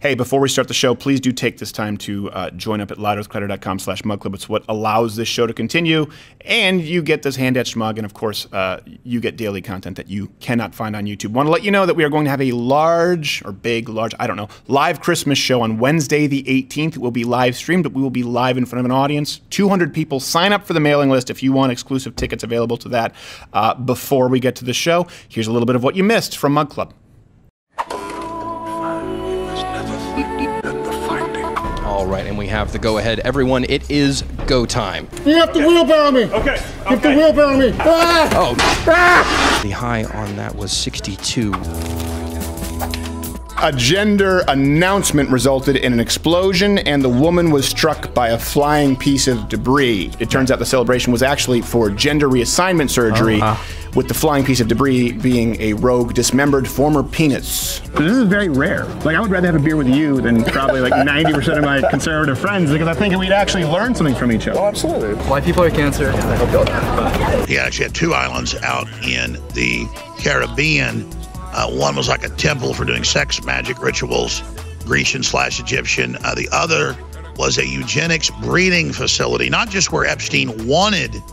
Hey, before we start the show, please do take this time to join up at louderwithcrowder.com/mugclub. It's what allows this show to continue, and you get this hand-etched mug, and of course, you get daily content that you cannot find on YouTube. Want to let you know that we are going to have a large, I don't know, live Christmas show on Wednesday the 18th. It will be live streamed, but we will be live in front of an audience. 200 people. Sign up for the mailing list if you want exclusive tickets available to that. Before we get to the show, here's a little bit of what you missed from Mug Club. All right, and we have the go-ahead. Everyone, it is go time. You have to wheelbarrow me. Okay. You have to wheelbarrow me. Ah! Oh. Ah! The high on that was 62. A gender announcement resulted in an explosion, and the woman was struck by a flying piece of debris. It turns out the celebration was actually for gender reassignment surgery, with the flying piece of debris being a rogue, dismembered former penis. This is very rare. Like, I would rather have a beer with you than probably like 90% of my conservative friends, because I think we'd actually learn something from each other. Oh, absolutely. White people are cancer. He actually had 2 islands out in the Caribbean. One was like a temple for doing sex magic rituals, Grecian/Egyptian. The other was a eugenics breeding facility, not just where Epstein wanted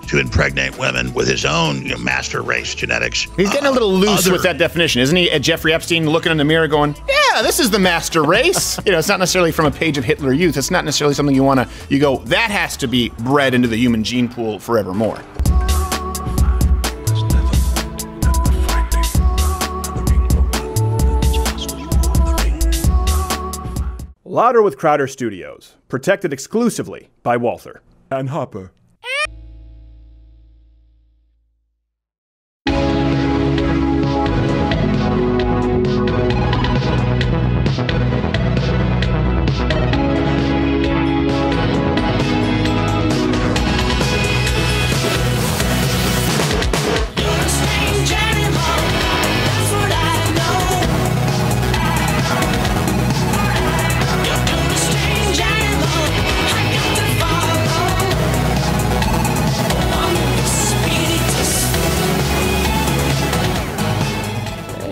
to impregnate women with his own master race genetics. He's getting a little loose with that definition, isn't he? Jeffrey Epstein looking in the mirror going, yeah, this is the master race. You know, it's not necessarily from a page of Hitler Youth. It's not necessarily something you go, that has to be bred into the human gene pool forevermore. Louder with Crowder Studios, protected exclusively by Walther and Hopper.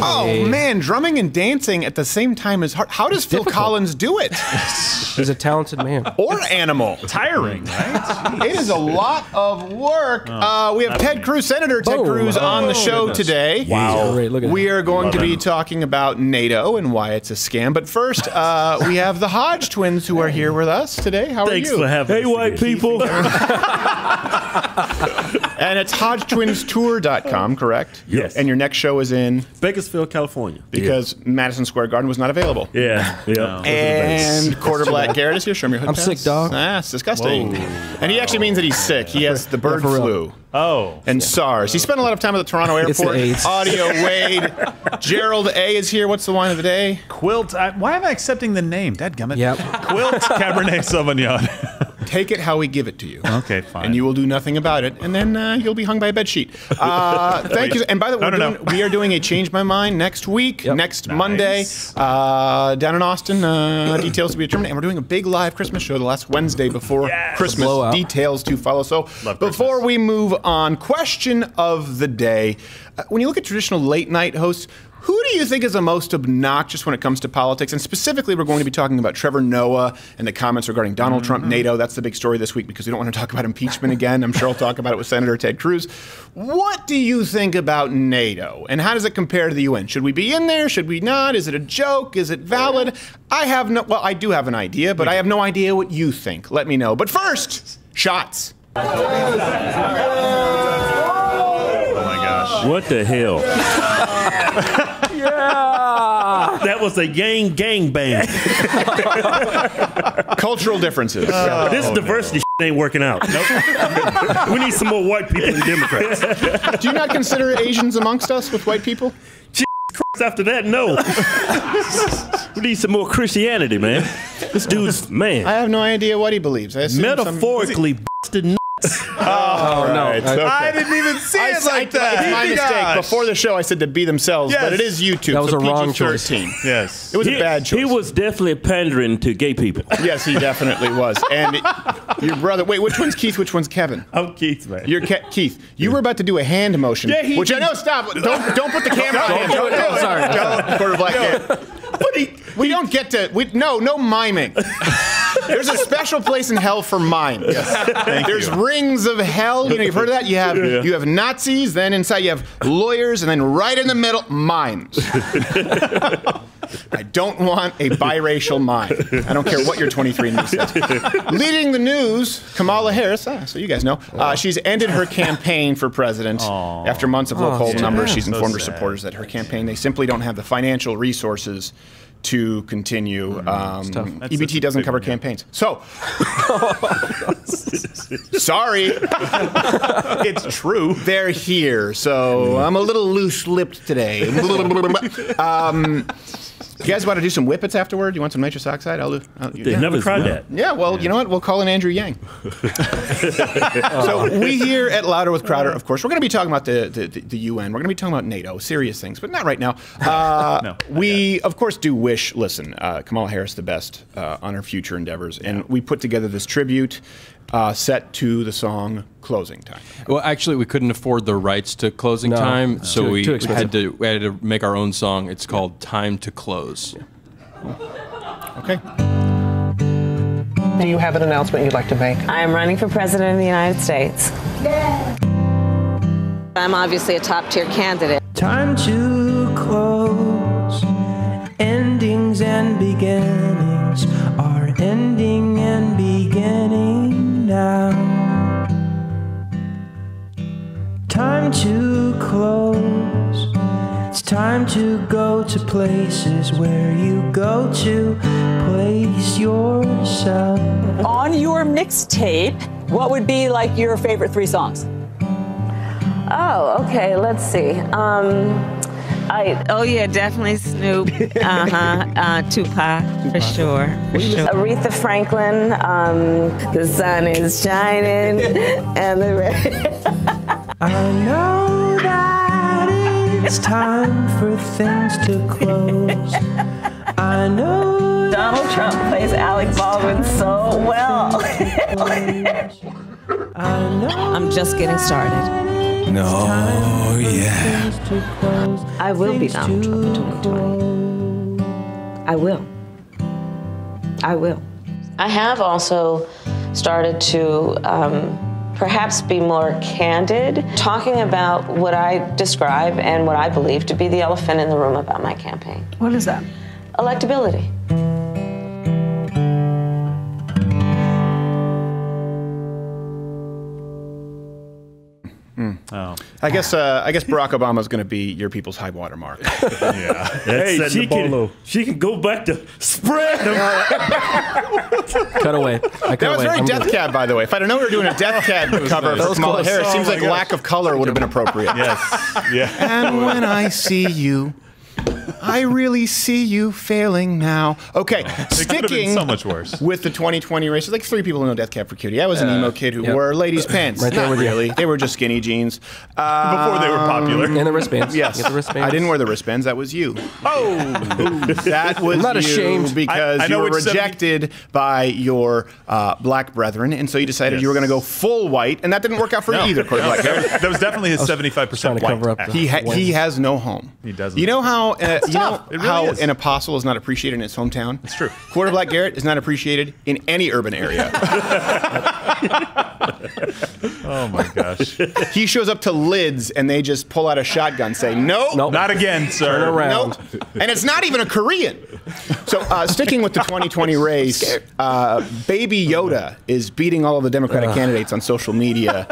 Oh man, drumming and dancing at the same time is hard. How does Phil Collins do it? He's a talented man. Or animal. Tiring, right? It is a lot of work. We have Ted Cruz, Senator Ted Cruz, on the show today. Wow. We are going to be talking about NATO and why it's a scam. But first, we have the Hodge twins who are here with us today. How are you? Thanks for having us. Hey, white people. And it's HodgeTwinsTour.com, correct? Yes. And your next show is in? Bakersfield, California. Because Madison Square Garden was not available. Yeah. No. And Quarter Black Garrett is here. Show me your hood I'm pass. sick, dog. Ah, it's disgusting. And he actually means that he's sick. He has the bird flu. Oh. And SARS. He spent a lot of time at the Toronto airport. AIDS. Audio Wade. Gerald A is here. What's the wine of the day? Quilt. Why am I accepting the name? Dadgummit. Yep. Quilt Cabernet Sauvignon. Take it how we give it to you. Okay, fine. And you will do nothing about it, and then you'll be hung by a bedsheet. Thank you. And by the way, we are doing a Change My Mind next week, next Monday, down in Austin. Details to be determined. And we're doing a big live Christmas show the last Wednesday before Christmas. Blowout. Details to follow. So before we move on, question of the day. When you look at traditional late night hosts, who do you think is the most obnoxious when it comes to politics? And specifically, we're going to be talking about Trevor Noah and the comments regarding Donald Trump, NATO. That's the big story this week because we don't want to talk about impeachment again. I'm sure I'll talk about it with Senator Ted Cruz. What do you think about NATO? And how does it compare to the UN? Should we be in there? Should we not? Is it a joke? Is it valid? I do have an idea, but I have no idea what you think. Let me know. But first, shots. What the hell? That was a gang bang. Cultural differences. This diversity ain't working out. Nope. We need some more white people and Democrats. Do you not consider Asians amongst us with white people? After that, no. We need some more Christianity, man. This dude's, man. I have no idea what he believes. I assume metaphorically busted nuts. Oh, no. Okay. I didn't even see it like that. It's my mistake. Before the show, I said to be themselves, but it is YouTube. That was so a wrong choice. Yes. It was a bad choice. He was definitely pandering to gay people. Yes, he definitely was. And your brother, wait, which one's Keith, which one's Kevin? I'm Keith, man. You're Keith. You were about to do a hand motion, which I know, stop. Don't put the camera on him. Don't do it. Sorry. Quarter black hair. We don't get to. No miming. There's a special place in hell for mime. Yes. There's rings of hell. You know, you've heard of that. You have Nazis. Then inside you have lawyers, and then right in the middle, mimes. I don't want a biracial mime. I don't care what your 23andMe says. Leading the news, Kamala Harris. So you guys know, she's ended her campaign for president. After months of low poll numbers. She's informed her supporters that her campaign, they simply don't have the financial resources to continue. EBT doesn't cover campaigns. So, sorry. It's true. They're here. So I'm a little loose-lipped today. You guys want to do some whippets afterward? You want some nitrous oxide? They've never tried that. Yeah, well, you know what? We'll call in Andrew Yang. So we here at Louder with Crowder, of course, we're going to be talking about the UN. We're going to be talking about NATO, serious things, but not right now. We, of course, do wish, Kamala Harris the best on her future endeavors. And we put together this tribute set to the song Closing Time. Well, actually, we couldn't afford the rights to Closing Time, so we had to make our own song. It's called Time to Close. Okay. Do you have an announcement you'd like to make? I am running for president of the United States. I'm obviously a top-tier candidate. Time to close. Endings and beginnings are ending and beginning now. Time to close. It's time to go to places where you go to place yourself. On your mixtape, what would be like your favorite 3 songs? Oh, okay, let's see. Definitely Snoop. Tupac, for sure. Aretha Franklin, The Sun is Shining, and the I know that it's time for things to close. I know Donald Trump plays Alec Baldwin so well. I'm just getting started. No, yeah. I will be Donald Trump in 2020. I will. I have also started to perhaps be more candid, talking about what I describe and what I believe to be the elephant in the room about my campaign. What is that? Electability. I guess Barack Obama is going to be your people's high water mark. Hey, she can go back to spread them. Cut away. That was very Death Cab, by the way. If I'd have known we were doing a Death Cab cover for Kamala Harris, seems like lack of color would have been appropriate. Yes. Yeah. And when I see you, I really see you failing now. Okay, sticking so much worse with the 2020 race. There's like 3 people who know Death Cab for Cutie. I was an emo kid who wore ladies' pants. Right there Not with you. really. They were just skinny jeans. before they were popular. And the wristbands. Yes. Get the wristbands. I didn't wear the wristbands. That was you. Oh, that was I'm not you ashamed. because I know you were which rejected by your black brethren, and so you decided you were going to go full white, and that didn't work out for you either. According to Black Cab. That was definitely his 75% to cover up white. the- He has no home. He doesn't. You know how is. an apostle is not appreciated in his hometown? It's true. Quarter Black Garrett is not appreciated in any urban area. Oh my gosh. He shows up to Lids and they just pull out a shotgun, say, nope. Not again, sir. Turn around. Nope. And it's not even a Korean. So sticking with the 2020 race, Baby Yoda is beating all of the Democratic candidates on social media.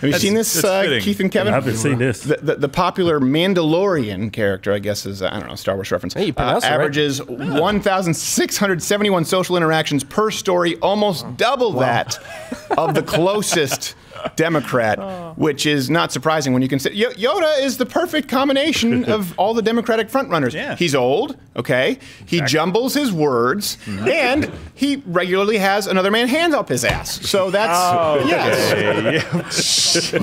Have you seen this, Keith and Kevin? I haven't seen this. The popular Mandalorian character, I guess, is, I don't know, Star Wars reference, Hey, you pronounced it right. averages 1,671 social interactions per story, almost double that of the closest Democrat, which is not surprising when you consider Yoda is the perfect combination of all the Democratic frontrunners. Yeah. He's old, okay? He jumbles his words, and he regularly has another man hand up his ass. So that's yes.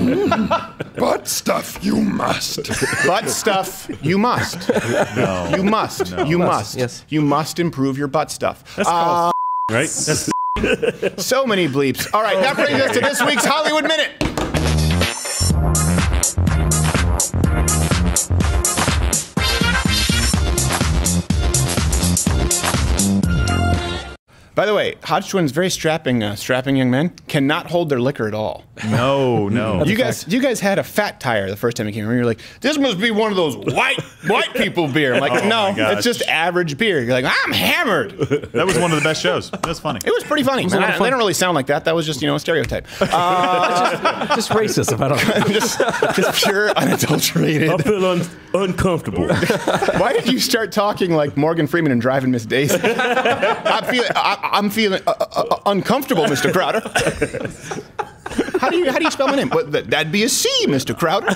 Butt stuff, you must. Butt stuff, you must. No. You must. No. You must. Yes. You must improve your butt stuff. That's called right? That's So many bleeps. All right, that brings us to this week's Hollywood Minute. By the way, Hodge twins, very strapping young men, cannot hold their liquor at all. No. You guys had a fat tire the first time you came here. You're like, this must be one of those white people beer. I'm like, no, it's just average beer. You're like, I'm hammered. That was one of the best shows. That was funny. It was pretty funny. They don't really sound like that. That was just, a stereotype. Just racist. Just pure, unadulterated. I feel uncomfortable. Why did you start talking like Morgan Freeman and Driving Miss Daisy? I'm feeling uncomfortable, Mr. Crowder. How do you spell my name? Well, that'd be a C, Mr. Crowder.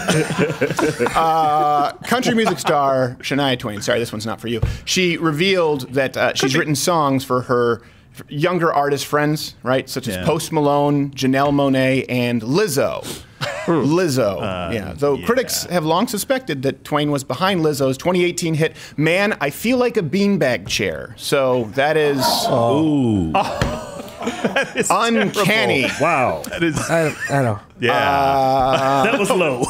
Country music star Shania Twain. Sorry, this one's not for you. She revealed that she's written songs for her younger artist friends, right? Such as Post Malone, Janelle Monáe, and Lizzo. Though critics have long suspected that Twain was behind Lizzo's 2018 hit "Man, I Feel Like a Beanbag Chair." So that is That is uncanny. Terrible. Wow. That is. I know. Yeah. That was low.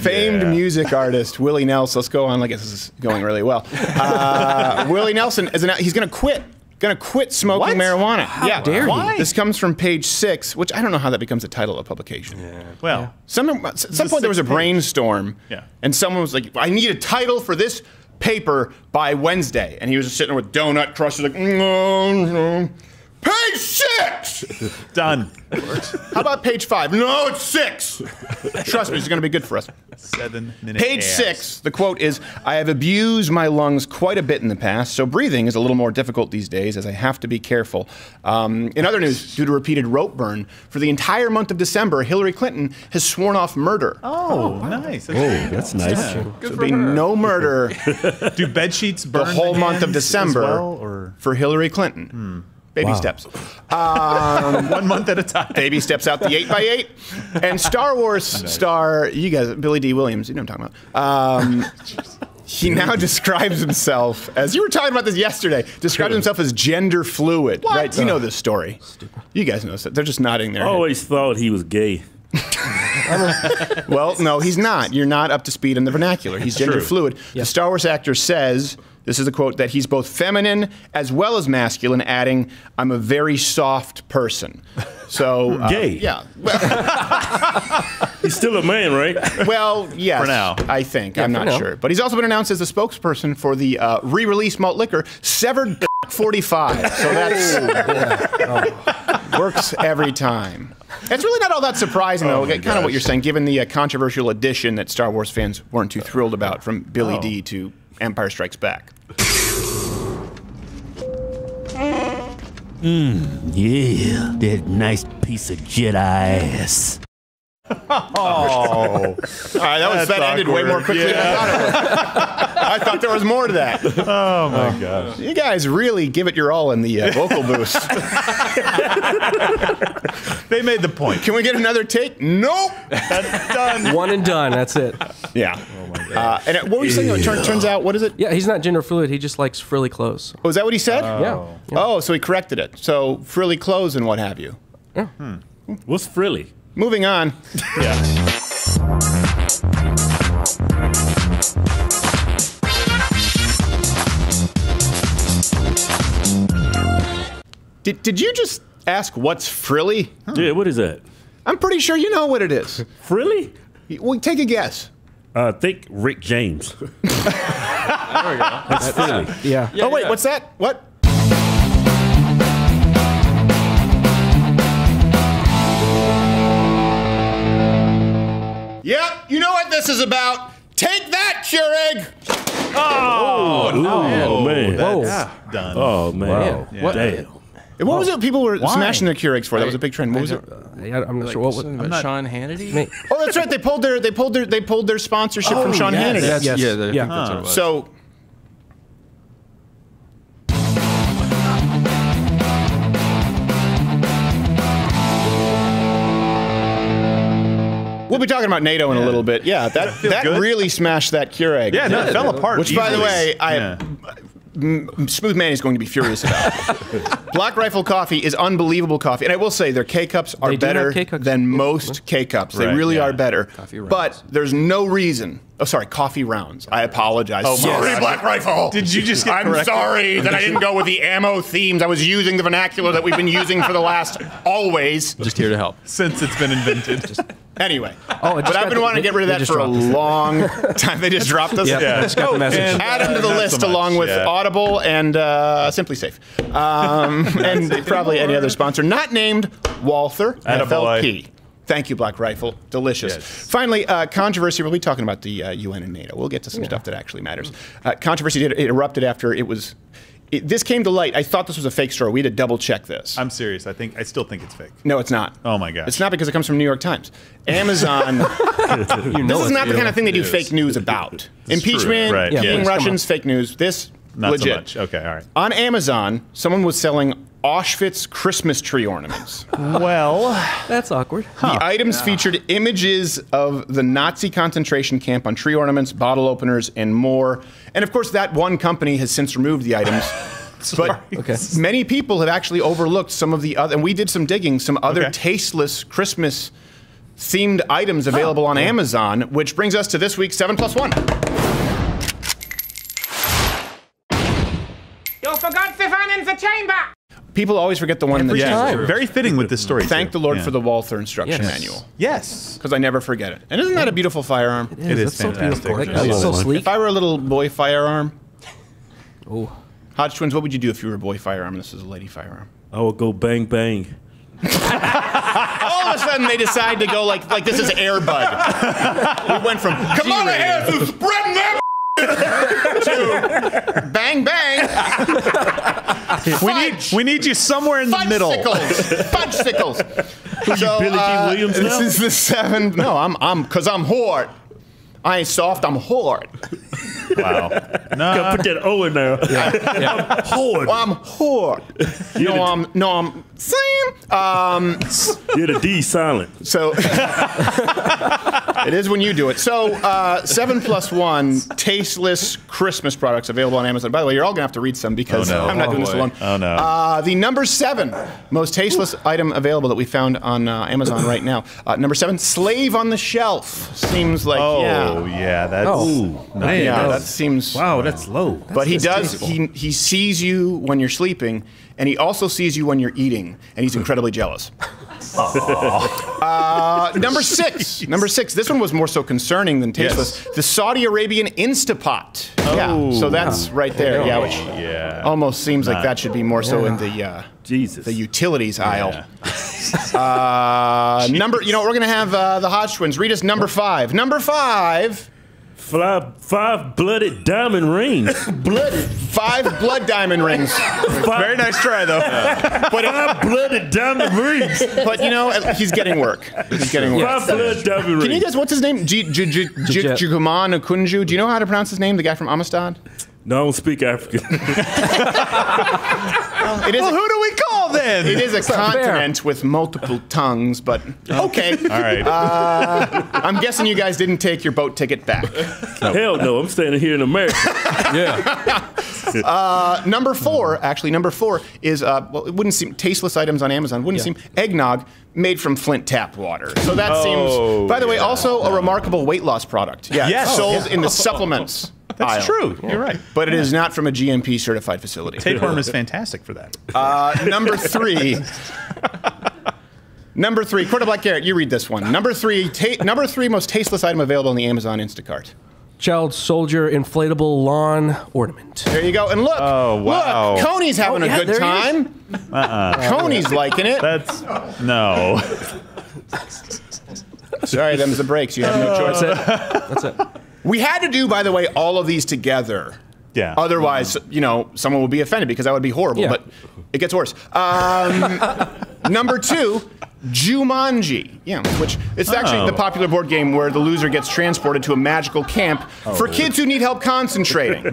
Famed music artist Willie Nelson. Let's go on. I guess this is going really well. Willie Nelson he's going to quit. Going to quit smoking marijuana. How dare you? This comes from Page 6, which I don't know how that becomes a title of a publication. Yeah. Well, at some point there was a brainstorm, and someone was like, I need a title for this paper by Wednesday. And he was just sitting there with donut crushes like, Page 6! Done. How about page 5? No, it's 6. Trust me, it's going to be good for us. 7-minute Page 6, the quote is, I have abused my lungs quite a bit in the past, so breathing is a little more difficult these days as I have to be careful. In other news, due to repeated rope burn, for the entire month of December, Hillary Clinton has sworn off murder. Oh, nice. That's nice. Yeah. So there'll be no murder. Do bed sheets burn the whole month of December or? for Hillary Clinton? Baby steps. 1 month at a time. Baby steps out the 8x8. And Star Wars star, you guys, Billy D. Williams, you know what I'm talking about. He now describes himself as, you were talking about this yesterday, describes himself as gender fluid. What? Right? You know this story. You guys know this. They're just nodding their I always thought he was gay. Well, no, he's not. You're not up to speed in the vernacular. He's gender fluid. The Star Wars actor says, this is a quote, that he's both feminine as well as masculine, adding, I'm a very soft person. So, gay. Yeah. He's still a man, right? Well, yes. For now. I think. I'm not sure. But he's also been announced as the spokesperson for the re-release malt liquor, Severed 45. So that's works every time. It's really not all that surprising, though, kind of what you're saying, given the controversial addition that Star Wars fans weren't too thrilled about from Billy D to Empire Strikes Back. Yeah, that nice piece of Jedi ass. All right, that ended way more quickly than I thought it would. I thought there was more to that. Oh my gosh! You guys really give it your all in the vocal boost. They made the point. Can we get another take? Nope. That's done. One and done. That's it. Yeah. Oh my god. And what were you saying? It turns out, what is it? Yeah, he's not gender fluid. He just likes frilly clothes. Oh, is that what he said? Yeah. Oh, so he corrected it. So frilly clothes and what have you. Yeah. What's frilly? Moving on. Yeah. Did you just ask what's frilly? Yeah, what is that? I'm pretty sure you know what it is. Frilly? Well, take a guess. Think Rick James. There we go. That's frilly. Yeah. Oh, wait, what's that? What? Yep, you know what this is about. Take that, Keurig! Oh, man. That's done. Oh, man. Wow. Yeah. Damn. What was it people were smashing their Keurigs for? That was a big trend. What was it? I'm not sure what was it. Sean Hannity? Oh, that's right. They pulled their sponsorship from Sean Hannity. Yes. Yeah, I think Yeah. that's what it was. So we'll be talking about NATO in a little bit. Yeah, that really smashed that Keurig. Yeah, no, it fell apart. Which, by the way, Smooth Man is going to be furious about. Black Rifle Coffee is unbelievable coffee. And I will say their K-Cups are better than most K-Cups. They really are better. But there's no reason Oh, sorry, coffee rounds. I apologize. Oh, sorry, yes. Black Rifle. Did you just get I'm corrected? sorry that I didn't go with the ammo themes. I was using the vernacular that we've been using for the last always. Just here to help. Since it's been invented. Anyway. Oh, but I've been wanting to get rid of that for a long time. They just dropped us? Yeah, just got the message. Add them to the list so much, along with yeah. Audible and Simply Safe. And probably any other sponsor. Not named Walther, FLP. Thank you, Black Rifle. Delicious. Yes. Finally, controversy. We'll be talking about the UN and NATO. We'll get to some stuff that actually matters. Controversy erupted after it was... this came to light. I thought this was a fake story. We had to double check this. I'm serious. I still think it's fake. No, it's not. Oh my gosh. It's not because it comes from New York Times. Amazon. This is not the kind of thing they do fake news about. Impeachment, Right. being Yeah. Russians, fake news. This Not legit. so much. Okay, all right. On Amazon, someone was selling Auschwitz Christmas tree ornaments. Well, That's awkward. The items featured images of the Nazi concentration camp on tree ornaments, bottle openers, and more. And of course, that one company has since removed the items. But many people have actually overlooked some of the other, and we did some digging, some other tasteless Christmas themed items available on Amazon, which brings us to this week's 7+1. You forgot Stefan in the chamber! People always forget the one yeah, very fitting with this story. Thank too. the Lord Yeah. for the Walther instruction manual. Yes. Because I never forget it. And isn't that a beautiful firearm? It is That's fantastic. so beautiful. That's so sleek. If I were a little boy firearm, Oh. Hodge Twins, what would you do if you were a boy firearm and this is a lady firearm? I would go bang bang. All of a sudden they decide to go like this is Air Bud. We went from come on ahead to spreading them to bang bang. We need you somewhere in the middle. Fudge sickles. So Billy D. Williams this now? is the 7. No, I'm because I'm hard. I ain't soft. I'm hard. Wow. No. Gotta put that O in there. I'm hard. Well, I'm hard. No, I'm Sam. You're the D silent. So it is when you do it. So 7+1 tasteless Christmas products available on Amazon. By the way, you're all gonna have to read some because I'm not doing this alone. Oh no. The number 7 most tasteless item available that we found on Amazon right now. Number 7, slave on the shelf. Seems like yeah, that's Man, that seems wow, that's low. But he does. He sees you when you're sleeping, and he also sees you when you're eating, and he's incredibly jealous. Number 6. Number 6. This one was more so concerning than tasteless. The Saudi Arabian Instapot. Yeah. So that's right there. Yeah. Which almost seems like that should be more so in the the utilities aisle. Number. You know, we're gonna have the Hodge Twins read us number 5. Number 5. 5 blooded diamond rings. 5 blood diamond rings. Very nice try, though. But 5 blooded diamond rings. But you know, he's getting work. He's getting work. 5 blood diamond rings. Can you guys? What's his name? Jukuman Okunju. Do you know how to pronounce his name? The guy from Amistad. No, I don't speak African. It is Well, who do we call then? It is a continent with multiple tongues, but okay. All right. I'm guessing you guys didn't take your boat ticket back. Hell no, I'm staying here in America. Number 4, actually, number 4 is well, it wouldn't seem tasteless items on Amazon. Wouldn't seem eggnog made from Flint tap water. So that seems. By the way, also a remarkable weight loss product. Yeah, Yes. sold in the supplements. That's true. You're right. But it is not from a GMP certified facility. Tapeworm is fantastic for that. Number 3. Number 3. Quarter Black Garrett, you read this one. Number 3. Number 3 most tasteless item available on the Amazon Instacart. Child soldier inflatable lawn ornament. There you go. And look. Oh, wow. Look, Coney's having a good time. Coney's liking it. That's no. Sorry, them's the breaks. You have no choice. That's it. We had to do, by the way, all of these together. Yeah. Otherwise, you know, someone would be offended because that would be horrible. Yeah. But it gets worse. Number 2, Jumanji. Yeah, which it's actually the popular board game where the loser gets transported to a magical camp for kids who need help concentrating.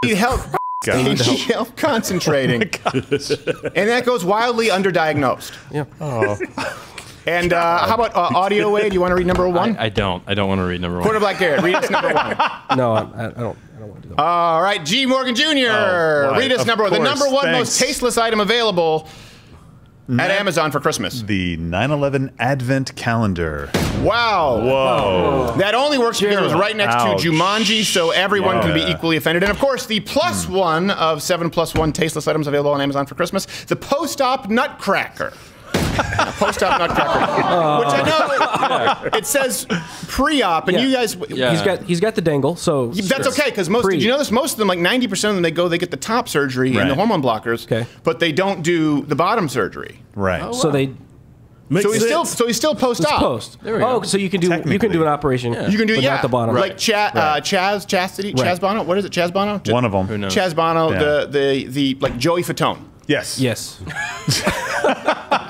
Need help. They need help concentrating. And that goes wildly underdiagnosed. Yeah. And how about Audio Way? Do you want to read number 1? I don't want to read number 1. Quarter Black Garrett, read us number 1. No, I don't want to do that. All right, G. Morgan Jr. Read us number 1. The number 1 most tasteless item available at Amazon for Christmas. The 9/11 Advent Calendar. Wow. Whoa. That only works because it was right next Ouch. to Jumanji, so everyone can be Yeah. equally offended. And of course, the +1 of 7+1 tasteless items available on Amazon for Christmas, the post-op nutcracker. Post-op nutcracker, which I know it says pre-op, and you guys, he's got the dangle, so that's okay because did you know this? Most of them, like 90% of them, they get the top surgery and the hormone blockers, but they don't do the bottom surgery. Right. Oh, so they. So he's still post-op. Post. Oh, so you can do an operation. You can do but not the bottom. Like Chaz Bono. What is it? Chaz Bono. One of them. Who knows? Chaz Bono. The like Joey Fatone. Yes.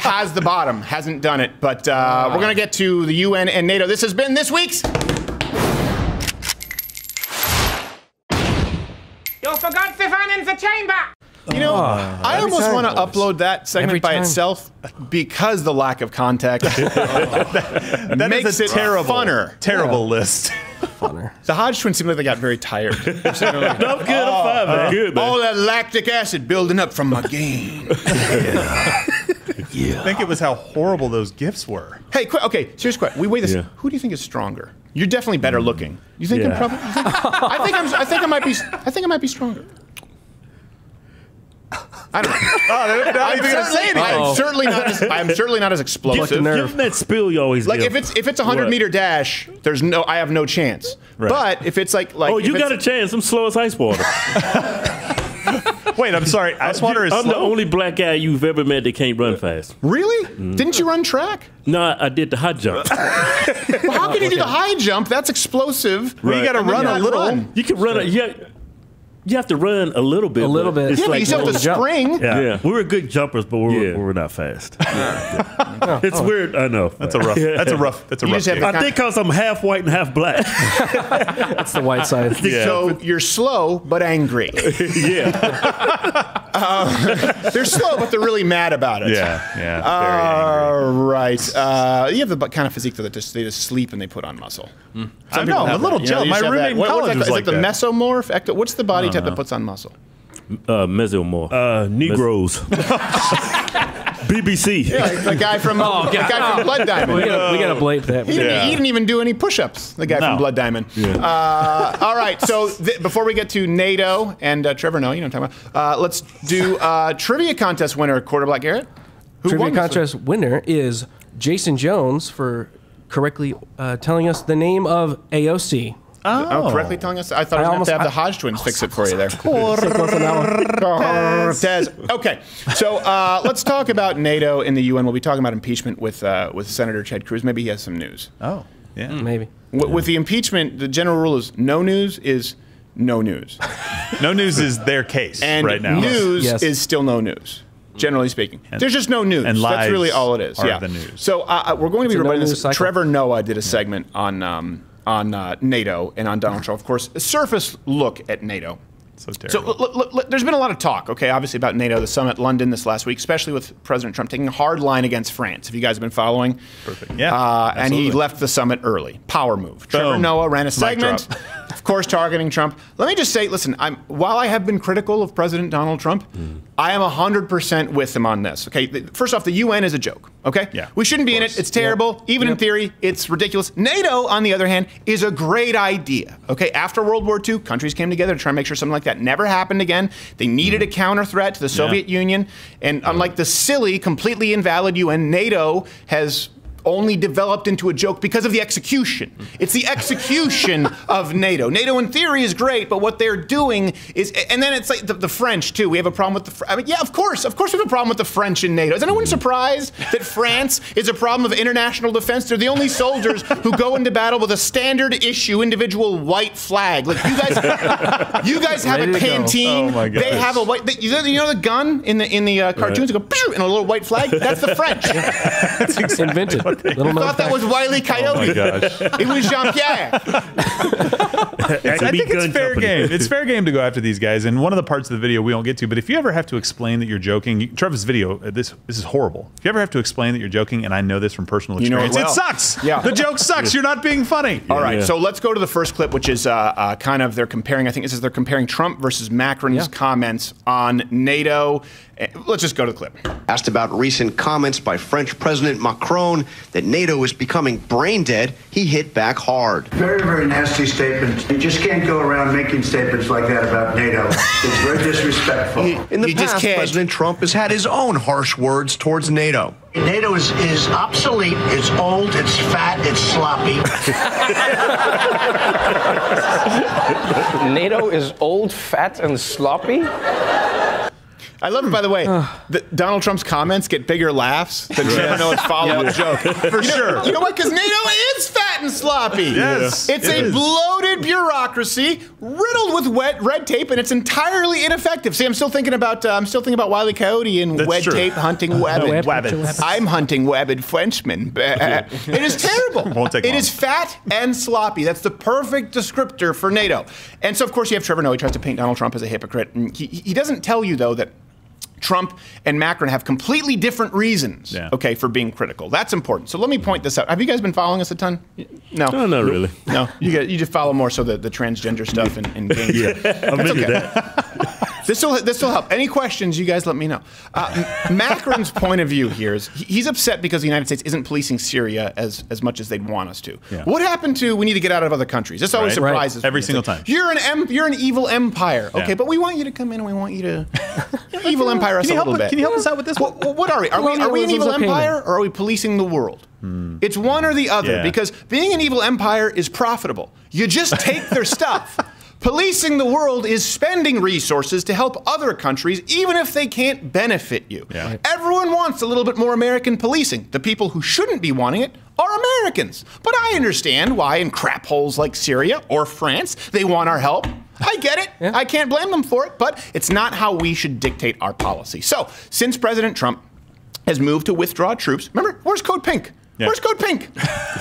Has the bottom, hasn't done it, but we're going to get to the UN and NATO. This has been this week's. You forgot Stefan in the chamber! You know, I almost want to upload that segment by itself because the lack of context that makes is a it terrible list. Funner. The Hodge twins seem like they got very tired. I'm good. I'm fine, man. Good, man. All that lactic acid building up from my game. I think it was how horrible those gifts were. Hey, okay, serious question. We weigh this. Yeah. Who do you think is stronger? You're definitely better looking. You think I'm probably? I think I might be stronger. I don't know. I'm certainly not as explosive. Give them that spill you always like give. if it's a 100-meter dash, I have no chance. Right. But if it's like oh, you got a chance. I'm slow as ice water. Wait, I'm sorry. Ice water is I'm slow? the only black guy you've ever met that can't run fast. Really? Didn't you run track? No, I did the high jump. Well, how can you do the high jump? That's explosive. Right. You got to run a little. You can run. You have to run a little bit. A little bit. Yeah, but you still have to spring. Yeah. We're good jumpers, but we're not fast. It's weird. I know. That's a rough. That's a rough. I think because I'm half white and half black. That's the white side. So you're slow but angry. Yeah. They're slow, but they're really mad about it. Yeah. Right. You have the kind of physique that they just sleep and they put on muscle. I know. I'm a little jealous. My roommate in college was like that. Is it the mesomorph? What's the body type that puts on muscle? Mesomorph. Negroes. BBC. Yeah, the guy from Blood Diamond. We gotta blame that. He didn't even do any push-ups. The guy from Blood Diamond. Yeah. All right. So before we get to NATO and Trevor, you know what I'm talking about. Let's do trivia contest winner Quarter Black Garrett. Trivia contest winner is Jason Jones for correctly telling us the name of AOC. Oh, correctly telling us? I thought I was going to have the Hodge twins fix it for you there. Tez. Okay, so let's talk about NATO and the UN. We'll be talking about impeachment with Senator Ted Cruz. Maybe he has some news. Oh, yeah. Maybe. With the impeachment, the general rule is no news is no news. No news is their case right now. News is still no news. Generally speaking, there's just no news. And lies That's really all it is. are the news. So we're going to be reporting this. Trevor Noah did a segment on NATO and on Donald Trump. Of course, a surface look at NATO. So terrible. So there's been a lot of talk, obviously about NATO, the summit in London this last week, especially with President Trump taking a hard line against France. If you guys have been following. Perfect. Yeah. And he left the summit early. Power move. Trevor Noah ran a segment, of course, targeting Trump. Let me just say, listen, while I have been critical of President Donald Trump, I am 100% with him on this. Okay. First off, the UN is a joke. Okay. Yeah. We shouldn't be in it. It's terrible. Even in theory, it's ridiculous. NATO, on the other hand, is a great idea. Okay. After World War II, countries came together to try and make sure something like that never happened again. They needed a counter threat to the Soviet Union. And unlike the silly, completely invalid UN, NATO has only developed into a joke because of the execution. It's the execution of NATO. NATO in theory is great, but what they're doing is, and then it's like the French too. We have a problem with of course we have a problem with the French in NATO. Is anyone surprised that France is a problem of international defense? They're the only soldiers who go into battle with a standard issue individual white flag. Like you guys have a canteen. Oh my gosh. They have a white. You know the gun in the cartoons? They go and a little white flag. That's the French. It's invented. I thought that was Wile E. Coyote. Oh my gosh. It was Jean-Pierre. I think it's fair game. It's fair game to go after these guys. And one of the parts of the video we won't get to, but if you ever have to explain that you're joking, Trevor's video, this is horrible. If you ever have to explain that you're joking, and I know this from personal experience, it sucks. Yeah. The joke sucks. You're not being funny. All right, so let's go to the first clip, which is kind of they're comparing Trump versus Macron's comments on NATO. Let's just go to the clip. Asked about recent comments by French President Macron that NATO is becoming brain dead, he hit back hard. Very, very nasty statement. You just can't go around making statements like that about NATO. It's very disrespectful. In the past, President Trump has had his own harsh words towards NATO. NATO is obsolete, it's old, it's fat, it's sloppy. NATO is old, fat, and sloppy? I love it, by the way, that Donald Trump's comments get bigger laughs than Trevor Noah's follow-up joke. For sure. You know what? Because NATO is fat and sloppy. Yes. It's a bloated bureaucracy riddled with red tape, and it's entirely ineffective. See, I'm still thinking about Wile E. Coyote and red tape hunting wabbits. I'm hunting wabbit Frenchmen. It is terrible. Won't take long. It is fat and sloppy. That's the perfect descriptor for NATO. And so, of course, you have Trevor Noah. He tries to paint Donald Trump as a hypocrite. And he doesn't tell you, though, that Trump and Macron have completely different reasons, okay, for being critical. That's important. So let me point this out. Have you guys been following us a ton? No. No, not really. No. You just follow more so the transgender stuff and games. I'm into that. This will help. Any questions, you guys let me know. Macron's point of view here is he's upset because the United States isn't policing Syria as much as they'd want us to. Yeah. What happened to we need to get out of other countries? This always surprises me. Every single time. You're an evil empire. Okay, but we want you to come in and we want you to evil empire us a little bit. Can you help us out with this one? What are we? Are we an evil empire or are we policing the world? It's one or the other because being an evil empire is profitable. You just take their stuff. Policing the world is spending resources to help other countries, even if they can't benefit you. Yeah. Everyone wants a little bit more American policing. The people who shouldn't be wanting it are Americans. But I understand why in crap holes like Syria or France, they want our help. I get it. Yeah. I can't blame them for it, but it's not how we should dictate our policy. So, since President Trump has moved to withdraw troops, remember, where's Code Pink? Yeah. Where's Code Pink?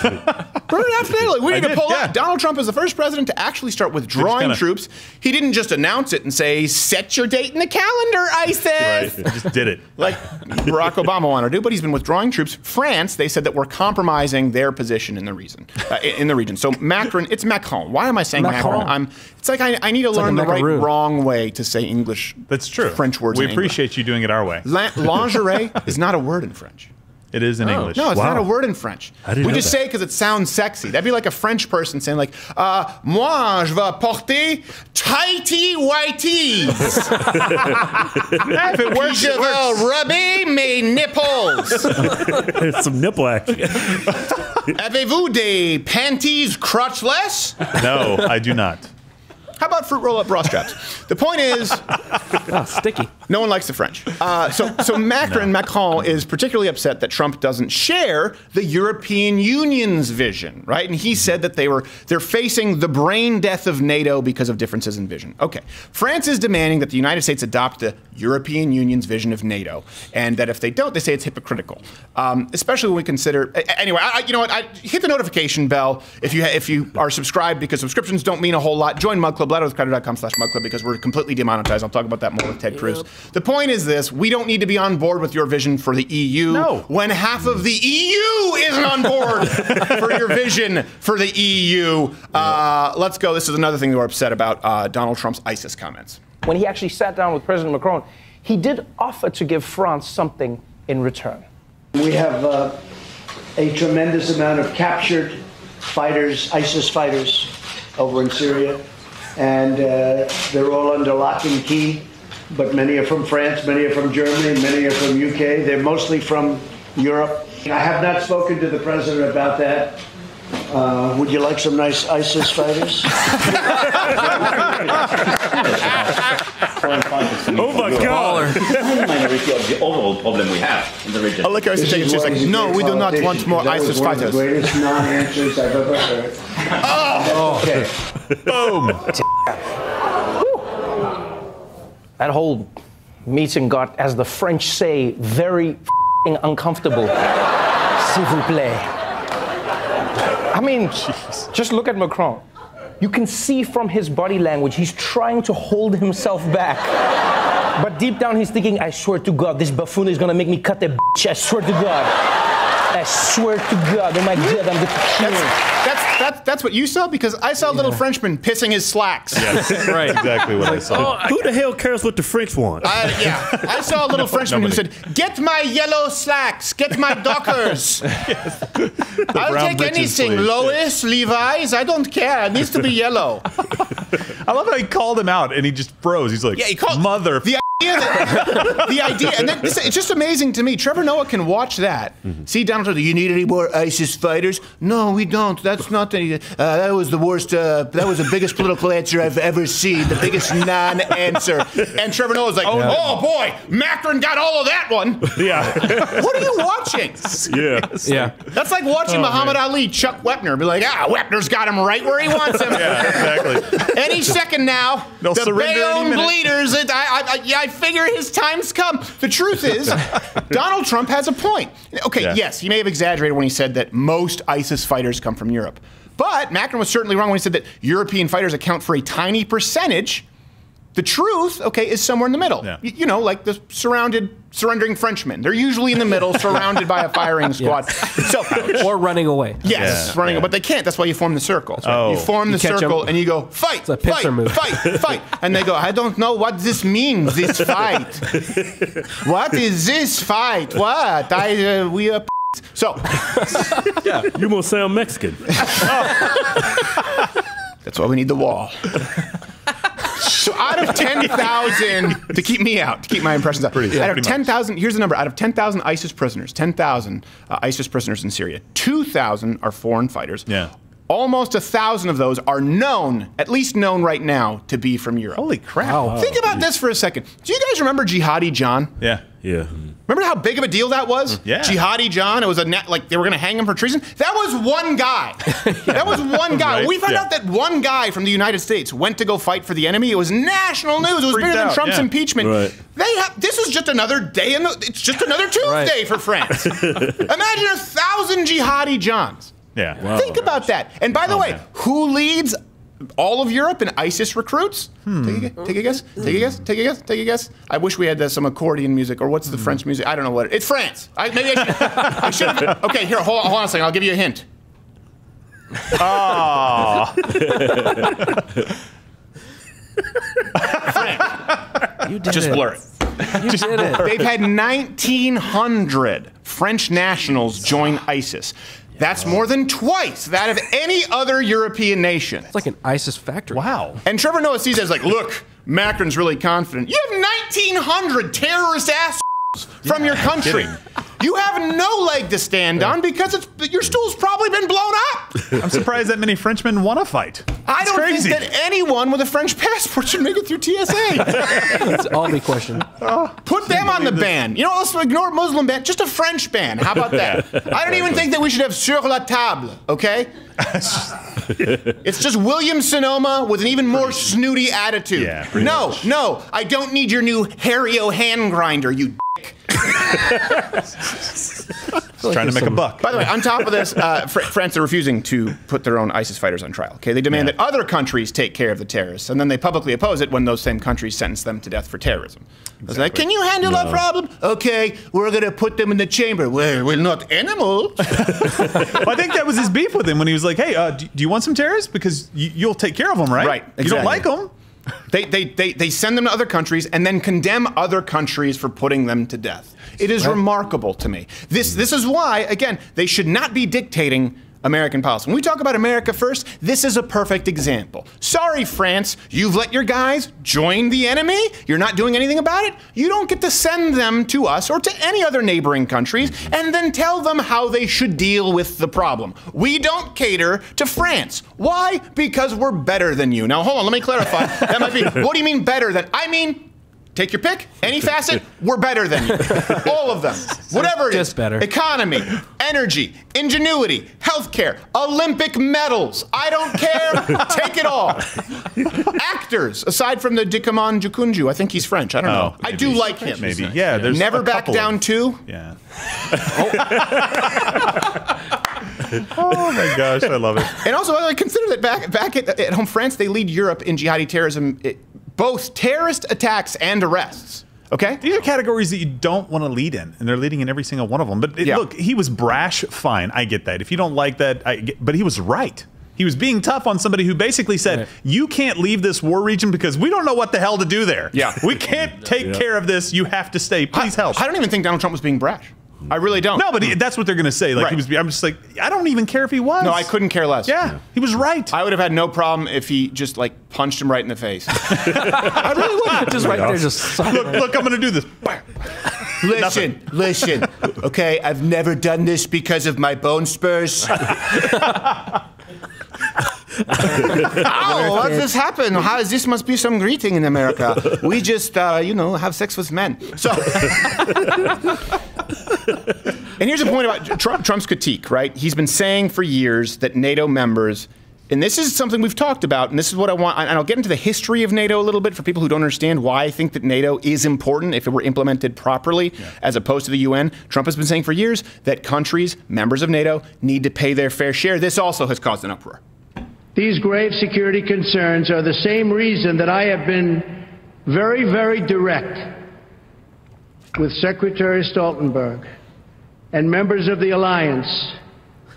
Remember after Italy, we need to pull out. Donald Trump is the first president to actually start withdrawing troops. He didn't just announce it and say, set your date in the calendar, ISIS. Right, he just did it. Like Barack Obama wanted to do, but he's been withdrawing troops. France, they said that we're compromising their position in the region. So Macron, it's Macron. Why am I saying Macron? It's like I need to learn the wrong way to say English. That's true. French words. We appreciate you doing it our way. Lingerie is not a word in French. It is in English. No, it's not a word in French. We just say it because it sounds sexy. That'd be like a French person saying like, moi, je vais porter tighty whities. If it works, je vais rubber mes nipples. There's some nipple action. Avez-vous des panties crotchless? No, I do not. How about fruit roll-up bra straps? The point is, sticky. No one likes the French. So Macron is particularly upset that Trump doesn't share the European Union's vision, right? And he said that they're facing the brain death of NATO because of differences in vision. Okay, France is demanding that the United States adopt the European Union's vision of NATO, and that if they don't, they say it's hypocritical. Especially when we consider. Anyway, you know what? Hit the notification bell if you are subscribed, because subscriptions don't mean a whole lot. Join Mug Club. LetterWithCrowder.com/MugClub, because we're completely demonetized. I'll talk about that more with Ted Cruz. The point is this: we don't need to be on board with your vision for the EU when half of the EU isn't on board for your vision for the EU. Let's go. This is another thing we're upset about, Donald Trump's ISIS comments. When he actually sat down with President Macron, he did offer to give France something in return. We have a tremendous amount of captured fighters, ISIS fighters, over in Syria. And they're all under lock and key, but many are from France, many are from Germany, many are from UK. They're mostly from Europe. I have not spoken to the president about that. Would you like some nice ISIS fighters? Oh my God! Minority of the overall problem we have in the region. I like how he's saying, just like, no, we do not want more ISIS fighters. That was one of the greatest non-answers I've ever heard. Oh! Okay. Boom! That whole meeting got, as the French say, very uncomfortable. S'il vous plaît. I mean, just look at Macron. You can see from his body language, he's trying to hold himself back. But deep down, he's thinking, I swear to God, this buffoon is going to make me cut that bitch. I swear to God. I swear to God, oh my God, I'm the That's what you saw? Because I saw a little Frenchman pissing his slacks. Yes, right. Exactly what I saw. Who the hell cares what the French want? I saw a little Frenchman who said, "Get my yellow slacks, get my Dockers." I'll take anything, please. Lois, Levi's, I don't care. It needs to be yellow. I love how he called him out and he just froze. He's like, he called mother. The idea, and then it's just amazing to me. Trevor Noah can watch that. See, Donald Trump, you need any more ISIS fighters? No, we don't. That's not any. That was the worst. That was the biggest political answer I've ever seen. The biggest non-answer. And Trevor Noah's like, oh boy, Macron got all of that one. Yeah. What are you watching? Yeah. That's like watching Muhammad Ali, Chuck Wepner, be like, Wepner's got him right where he wants him. Yeah, exactly. Any second now, They'll the surrender any Bayonne minute. bleeders. I figure his time's come. The truth is, Donald Trump has a point. Okay, yes, he may have exaggerated when he said that most ISIS fighters come from Europe. But Macron was certainly wrong when he said that European fighters account for a tiny percentage. The truth, is somewhere in the middle. Yeah. You know, like the surrendering Frenchmen. They're usually in the middle, surrounded by a firing squad. So, or running away. Yes, running away. But they can't. That's why you form the circle. You form the circle and you go, fight, fight. And they go, I don't know what this means, this fight. What is this fight? What? We are So. You must sound Mexican. That's why we need the wall. So out of 10,000, to keep me out, to keep my impressions out, out of 10,000, here's the number, out of 10,000 ISIS prisoners, 10,000 ISIS prisoners in Syria, 2,000 are foreign fighters. Yeah. Almost 1,000 of those are known, at least known right now, to be from Europe. Holy crap. Wow. Think about this for a second. Do you guys remember Jihadi John? Yeah. Yeah. Remember how big of a deal that was? Yeah. Jihadi John, it was like they were going to hang him for treason. That was one guy. That was one guy. Right. We found out that one guy from the United States went to go fight for the enemy. It was national news. It was bigger than Trump's impeachment. Right. This is just another day it's just another Tuesday for France. Imagine 1,000 Jihadi Johns. Yeah. Wow. Think about that. And by the way, who leads all of Europe in ISIS recruits? Take a guess. Take a guess. Take a guess. Take a guess. I wish we had some accordion music, or what's the French music? I don't know what it's France. Maybe I should have. Okay, here, hold on a second. I'll give you a hint. Oh. You did Just it. blur it. You did it. They've had 1,900 French nationals join ISIS. That's more than twice that of any other European nation. It's like an ISIS factory. Wow. And Trevor Noah sees it as like, look, Macron's really confident. You have 1,900 terrorist assholes from your country. You have no leg to stand on because your stool's probably been blown up. I'm surprised that many Frenchmen want to fight. I don't think that anyone with a French passport should make it through TSA. That's all the question. Put them on the ban. You know, let's ignore Muslim ban. Just a French ban. How about that? I don't even think that we should have sur la table, okay? It's just William Sonoma with an even more snooty attitude. Yeah, no, I don't need your new Harry-O hand grinder, you dick. Trying to make a buck. By the way, on top of this, France are refusing to put their own ISIS fighters on trial. Okay, they demand that other countries take care of the terrorists, and then they publicly oppose it when those same countries sentence them to death for terrorism. It's like, can you handle that problem? Okay, we're going to put them in the chamber. Well, we're not animals. Well, I think that was his beef with him when he was like, hey, do you want some terrorists? Because you'll take care of them, right? Right, exactly. You don't like them. They send them to other countries and then condemn other countries for putting them to death. It is remarkable to me. This is why, again, they should not be dictating American policy. When we talk about America first, this is a perfect example. Sorry, France, you've let your guys join the enemy. You're not doing anything about it. You don't get to send them to us or to any other neighboring countries and then tell them how they should deal with the problem. We don't cater to France. Why? Because we're better than you. Now, hold on, let me clarify. That might be, what do you mean better than? I mean, take your pick. Any facet, we're better than you. All of them. Whatever it is. Just better. Economy, energy, ingenuity, healthcare, Olympic medals. I don't care. Take it all. Actors, aside from the Dikaman Jukunju. I think he's French. I don't know. Maybe. I do like him. Maybe. Yeah, there's Never a Back couple Down of- 2. Yeah. Oh my gosh, I love it. And also, I consider that back at home France, they lead Europe in jihadi terrorism, both terrorist attacks and arrests. Okay? These are categories that you don't want to lead in, and they're leading in every single one of them. But look, he was brash, fine. I get that. If you don't like that, but he was right. He was being tough on somebody who basically said, you can't leave this war region because we don't know what the hell to do there. Yeah. We can't take care of this. You have to stay. Please help. I don't even think Donald Trump was being brash. I really don't. No, but that's what they're going to say. Like I'm just like, I don't even care if he was. No, I couldn't care less. Yeah, he was right. I would have had no problem if he just like punched him right in the face. I really would. Just right there, just look, I'm going to do this. Listen. Okay, I've never done this because of my bone spurs. How does this happen? This must be some greeting in America. We just, have sex with men. So, and here's the point about Trump's critique, right? He's been saying for years that NATO members, and this is something we've talked about, and this is what I want, and I'll get into the history of NATO a little bit for people who don't understand why I think that NATO is important if it were implemented properly, as opposed to the UN. Trump has been saying for years that countries, members of NATO, need to pay their fair share. This also has caused an uproar. These grave security concerns are the same reason that I have been very, very direct with Secretary Stoltenberg and members of the alliance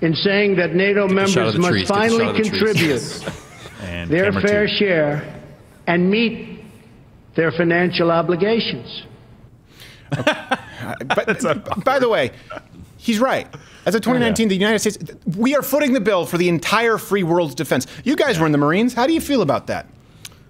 in saying that NATO members must finally contribute their fair share and meet their financial obligations. By the way, he's right. As of 2019, the United States, we are footing the bill for the entire free world's defense. You guys were in the Marines. How do you feel about that?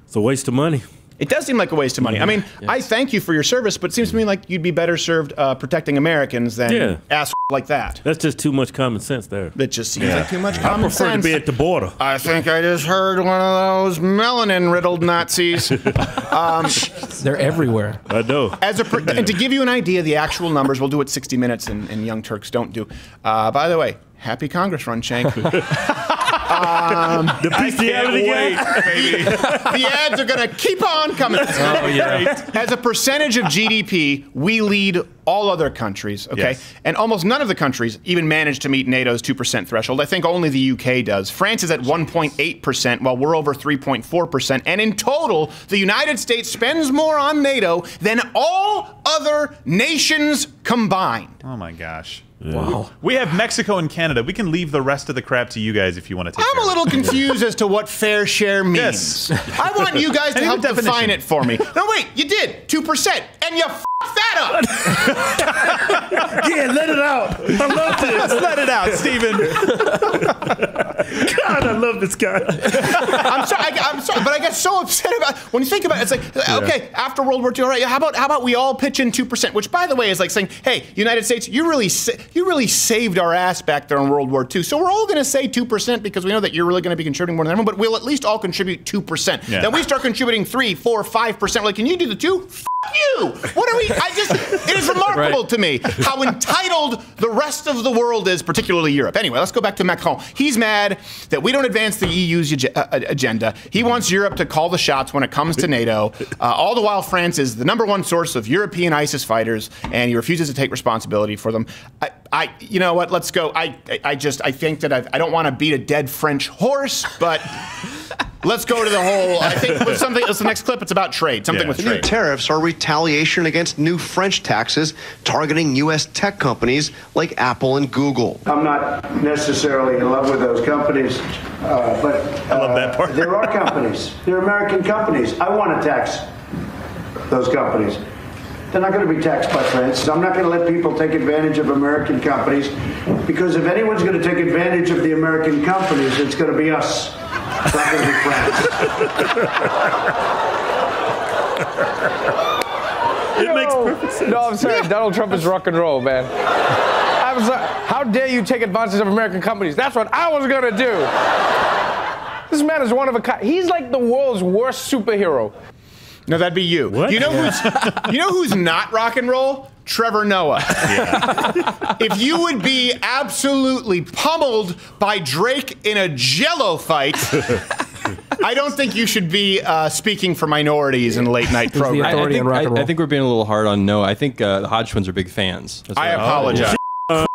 It's a waste of money. It does seem like a waste of money. I mean, I thank you for your service, but it seems to me like you'd be better served protecting Americans than ass like that. That's just too much common sense there. That just seems like too much common sense. I prefer to be at the border. I think I just heard one of those melanin-riddled Nazis. They're everywhere. I know. And to give you an idea, the actual numbers, we'll do what 60 Minutes and Young Turks don't do. By the way, happy Congress run, Shank. The bestiality baby. The ads are going to keep on coming. Oh, yeah. As a percentage of GDP, we lead all other countries, okay? Yes. And almost none of the countries even manage to meet NATO's 2% threshold. I think only the UK does. France is at 1.8%, while we're over 3.4%. And in total, the United States spends more on NATO than all other nations combined. Oh, my gosh. Wow. We have Mexico and Canada. We can leave the rest of the crap to you guys if you want to take I'm a little confused as to what fair share means. Yes. I want you guys to help define it for me. No, wait, you did. 2%. And you f***ed that up. Yeah, let it out. I love this. Let it out, Steven. God, I love this guy. I'm sorry, but I get so upset about when you think about it. It's like, okay, after World War II, all right, how about we all pitch in 2%? Which, by the way, is like saying, hey, United States, you really saved our ass back there in World War II. So we're all going to say 2% because we know that you're really going to be contributing more than everyone. But we'll at least all contribute 2%. Yeah. Then we start contributing 3, 4, 5%. We're like, can you do the 2? F you! What are we? It is remarkable to me how entitled the rest of the world is, particularly Europe. Anyway, let's go back to Macron. He's mad that we don't advance the EU's agenda. He wants Europe to call the shots when it comes to NATO. All the while, France is the #1 source of European ISIS fighters, and he refuses to take responsibility for them. You know what? Let's go. I think that I don't want to beat a dead French horse, but. Let's go to the whole, I think with something, it's the next clip, it's about trade, something with trade. New tariffs are retaliation against new French taxes targeting U.S. tech companies like Apple and Google. I'm not necessarily in love with those companies, but I love that part. There are companies. They're American companies. I want to tax those companies. They're not going to be taxed by France. I'm not going to let people take advantage of American companies, because if anyone's going to take advantage of the American companies, it's going to be us. It's not going to be France. It makes perfect sense. No, I'm sorry. Yeah. Donald Trump is rock and roll, man. I was like, how dare you take advantage of American companies? That's what I was going to do. This man is one of a kind. He's like the world's worst superhero. No, that'd be you. What? You know who's not rock and roll? Trevor Noah. Yeah. If you would be absolutely pummeled by Drake in a Jell-O fight, I don't think you should be speaking for minorities in late night programs. I think we're being a little hard on Noah. I think the Hodge twins are big fans. I apologize. I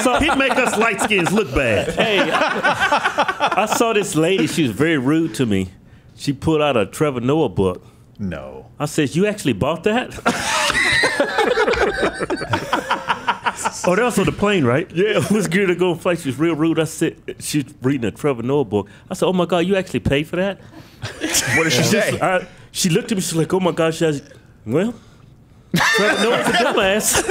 saw he'd make us light skins look bad. Hey, I saw this lady. She was very rude to me. She pulled out a Trevor Noah book. No. I said, you actually bought that? Oh, that was on the plane, right? Yeah, it was geared to go flight. She was real rude. I said, she's reading a Trevor Noah book. I said, oh my God, you actually paid for that? What did she say? She looked at me, she's like, oh my gosh, well, Trevor Noah's a dumbass.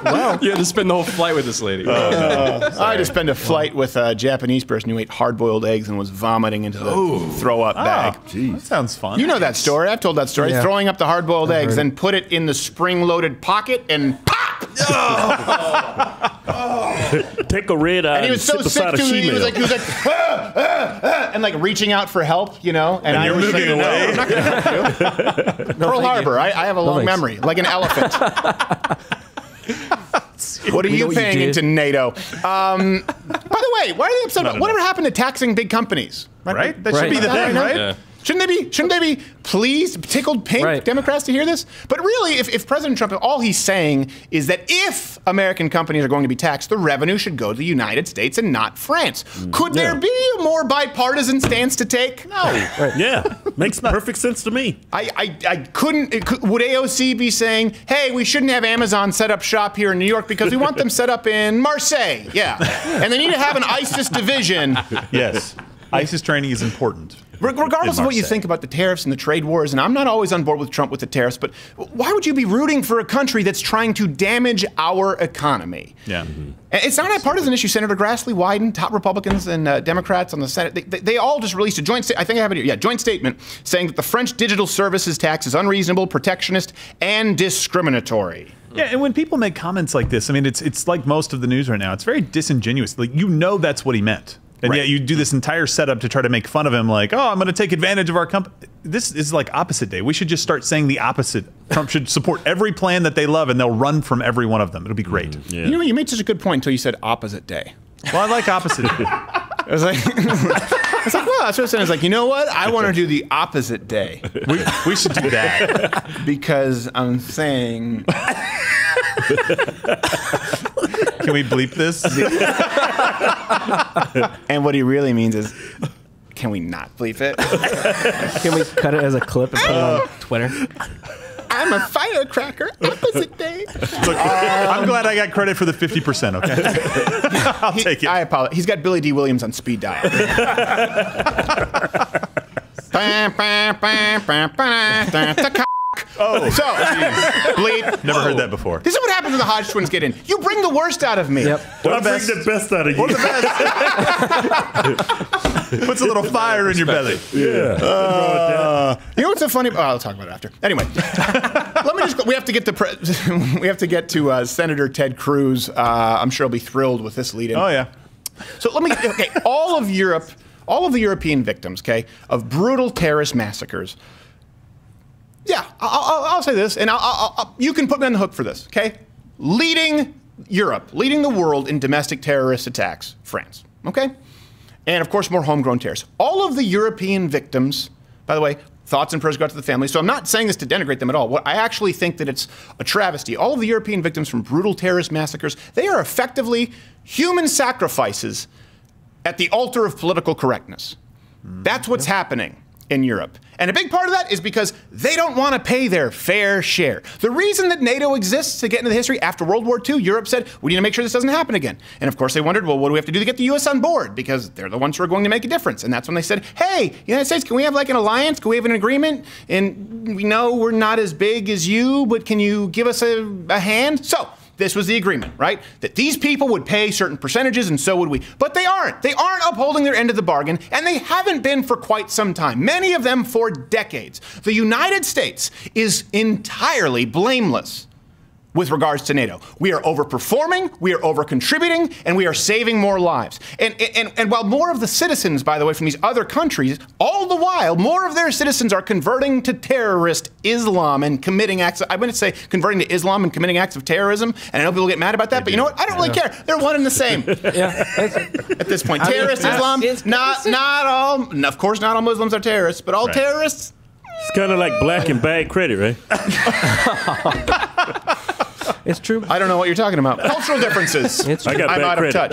Wow. You had to spend the whole flight with this lady. I had to spend a flight with a Japanese person who ate hard-boiled eggs and was vomiting into the throw-up bag. That sounds fun. You know that story. I've told that story. Yeah. Throwing up the hard-boiled eggs, then put it in the spring-loaded pocket and pop! Take a red eye And he was so sick, too, he was like, and like reaching out for help, you know? And I was like, no, I'm not going to help you. Pearl Harbor, I have a long memory, like an elephant. What are you paying into NATO? By the way, why are they upset about whatever happened to taxing big companies? Right? That should be the thing, right? Yeah. Shouldn't they be pleased, tickled pink, Democrats to hear this? But really, if President Trump, all he's saying is that if American companies are going to be taxed, the revenue should go to the United States and not France. Could there be a more bipartisan stance to take? No. Yeah, makes perfect sense to me. I couldn't. Would AOC be saying, hey, we shouldn't have Amazon set up shop here in New York because we want them set up in Marseille? Yeah. And they need to have an ISIS division. Yes. ISIS training is important. Regardless of what you think about the tariffs and the trade wars, and I'm not always on board with Trump with the tariffs, but why would you be rooting for a country that's trying to damage our economy? Yeah. It's not a partisan issue. Senator Grassley, Wyden, top Republicans and Democrats on the Senate, they all just released a joint statement. I think I have it here. Yeah, joint statement saying that the French digital services tax is unreasonable, protectionist, and discriminatory. Yeah, and when people make comments like this, I mean, it's like most of the news right now. It's very disingenuous. Like, you know that's what he meant. And yet you do this entire setup to try to make fun of him, like, oh, I'm going to take advantage of our company. This is like opposite day. We should just start saying the opposite. Trump should support every plan that they love, and they'll run from every one of them. It'll be great. Yeah. You know, you made such a good point until you said opposite day. Well, I like opposite day. I was like, well, that's what I was saying. I was like, you know what? I want to do the opposite day. We should do that. Because I'm saying... Can we bleep this? And what he really means is, can we not bleep it? Can we cut it as a clip and put it on Twitter? I'm a firecracker. Opposite day. Look, I'm glad I got credit for the 50%, okay? I'll take it. I apologize. He's got Billy D. Williams on speed dial. Oh, so bleep. Never heard that before. This is what happens when the Hodge twins get in. You bring the worst out of me. Yep. I bring the best out of you. Or the best. Puts a little fire in your belly. Yeah. You know what's so funny? Oh, I'll talk about it after. Anyway, let me just. We have to get to. We have to get to Senator Ted Cruz. I'm sure he'll be thrilled with this lead-in. Oh yeah. So let me. Okay, all of Europe, all of the European victims, okay, of brutal terrorist massacres. Yeah, I'll say this, and you can put me on the hook for this, okay? Leading Europe, leading the world in domestic terrorist attacks, France, okay? And of course, more homegrown terrorists. All of the European victims, by the way, thoughts and prayers go out to the family, so I'm not saying this to denigrate them at all. I actually think that it's a travesty. All of the European victims from brutal terrorist massacres, they are effectively human sacrifices at the altar of political correctness. That's what's happening in Europe. And a big part of that is because they don't want to pay their fair share. The reason that NATO exists, to get into the history, after World War II, Europe said, we need to make sure this doesn't happen again. And of course they wondered, well, what do we have to do to get the US on board? Because they're the ones who are going to make a difference. And that's when they said, hey, United States, can we have like an alliance? Can we have an agreement? And we know we're not as big as you, but can you give us a hand? So this was the agreement, right? That these people would pay certain percentages and so would we. But they aren't. They aren't upholding their end of the bargain, and they haven't been for quite some time. Many of them for decades. The United States is entirely blameless with regards to NATO. We are overperforming, we are over-contributing, and we are saving more lives. And while more of the citizens, by the way, from these other countries, all the while, more of their citizens are converting to terrorist Islam and committing acts, I'm going to say converting to Islam and committing acts of terrorism, and I know people get mad about that, but you know what? I don't really care. They're one and the same. At this point. Terrorist Islam, not all, of course not all Muslims are terrorists, but all terrorists. It's kind of like black and bad credit, right? It's true. I don't know what you're talking about. Cultural differences. I got I'm bad out credit. of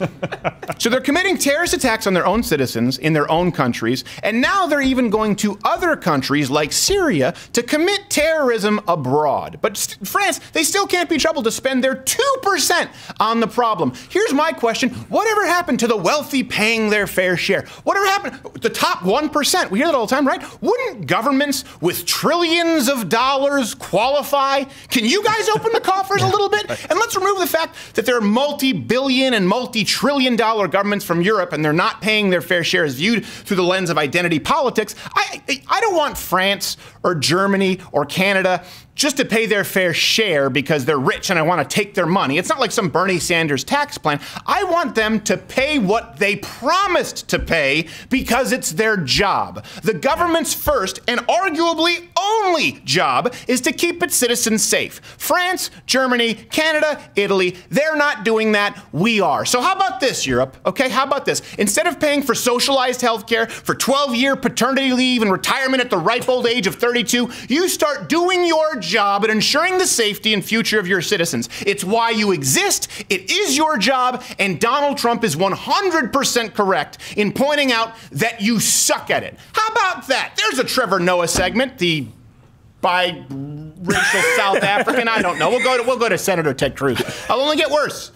touch. So they're committing terrorist attacks on their own citizens in their own countries, and now they're even going to other countries like Syria to commit terrorism abroad. But France, they still can't be troubled to spend their 2% on the problem. Here's my question. Whatever happened to the wealthy paying their fair share? Whatever happened to the top 1%? We hear that all the time, right? Wouldn't governments with trillions of dollars qualify? Can you guys open the coffers a little bit? And let's remove the fact that there are multi-billion and multi-trillion dollar governments from Europe and they're not paying their fair share as viewed through the lens of identity politics. I don't want France or Germany or Canada just to pay their fair share because they're rich and I want to take their money. It's not like some Bernie Sanders tax plan. I want them to pay what they promised to pay because it's their job. The government's first and arguably only job is to keep its citizens safe. France, Germany, Canada, Italy, they're not doing that. We are. So how about this, Europe? Okay, how about this? Instead of paying for socialized health care, for 12-year paternity leave and retirement at the ripe old age of 32, you start doing your job at ensuring the safety and future of your citizens. It's why you exist, it is your job, and Donald Trump is 100% correct in pointing out that you suck at it. How about that? There's a Trevor Noah segment, the biracial South African, I don't know. We'll go to Senator Ted Cruz. I'll only get worse.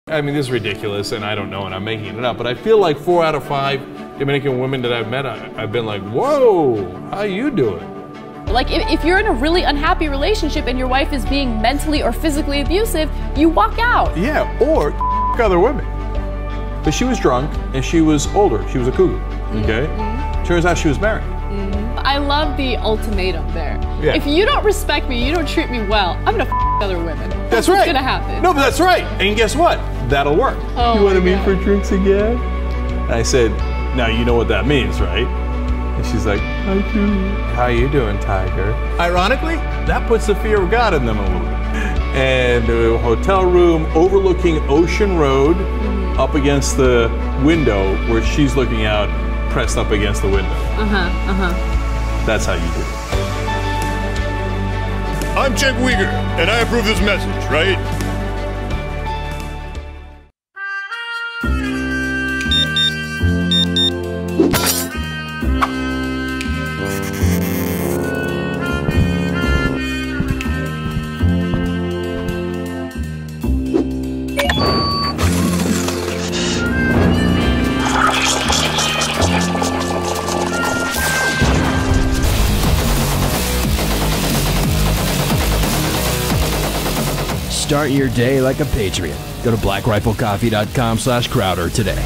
I mean, this is ridiculous, and I don't know, and I'm making it up, but I feel like 4 out of 5 Dominican women that I've met, I've been like, whoa, how you doing? Like, if you're in a really unhappy relationship and your wife is being mentally or physically abusive, you walk out. Yeah, or other women. But she was drunk, and she was older. She was a cougar, okay? Turns out she was married. I love the ultimatum there. Yeah. If you don't respect me, you don't treat me well, I'm gonna other women. That's right. What's gonna happen? No, but that's right. And guess what? That'll work. Oh, you want to meet for drinks again? And I said, now you know what that means, right? And she's like, I do. How you doing, Tiger? Ironically, that puts the fear of God in them a little bit. And a hotel room overlooking Ocean Road, up against the window where she's looking out, pressed up against the window. That's how you do it. I'm Cenk Uygur, and I approve this message, right? Start your day like a patriot. Go to blackriflecoffee.com/Crowder today.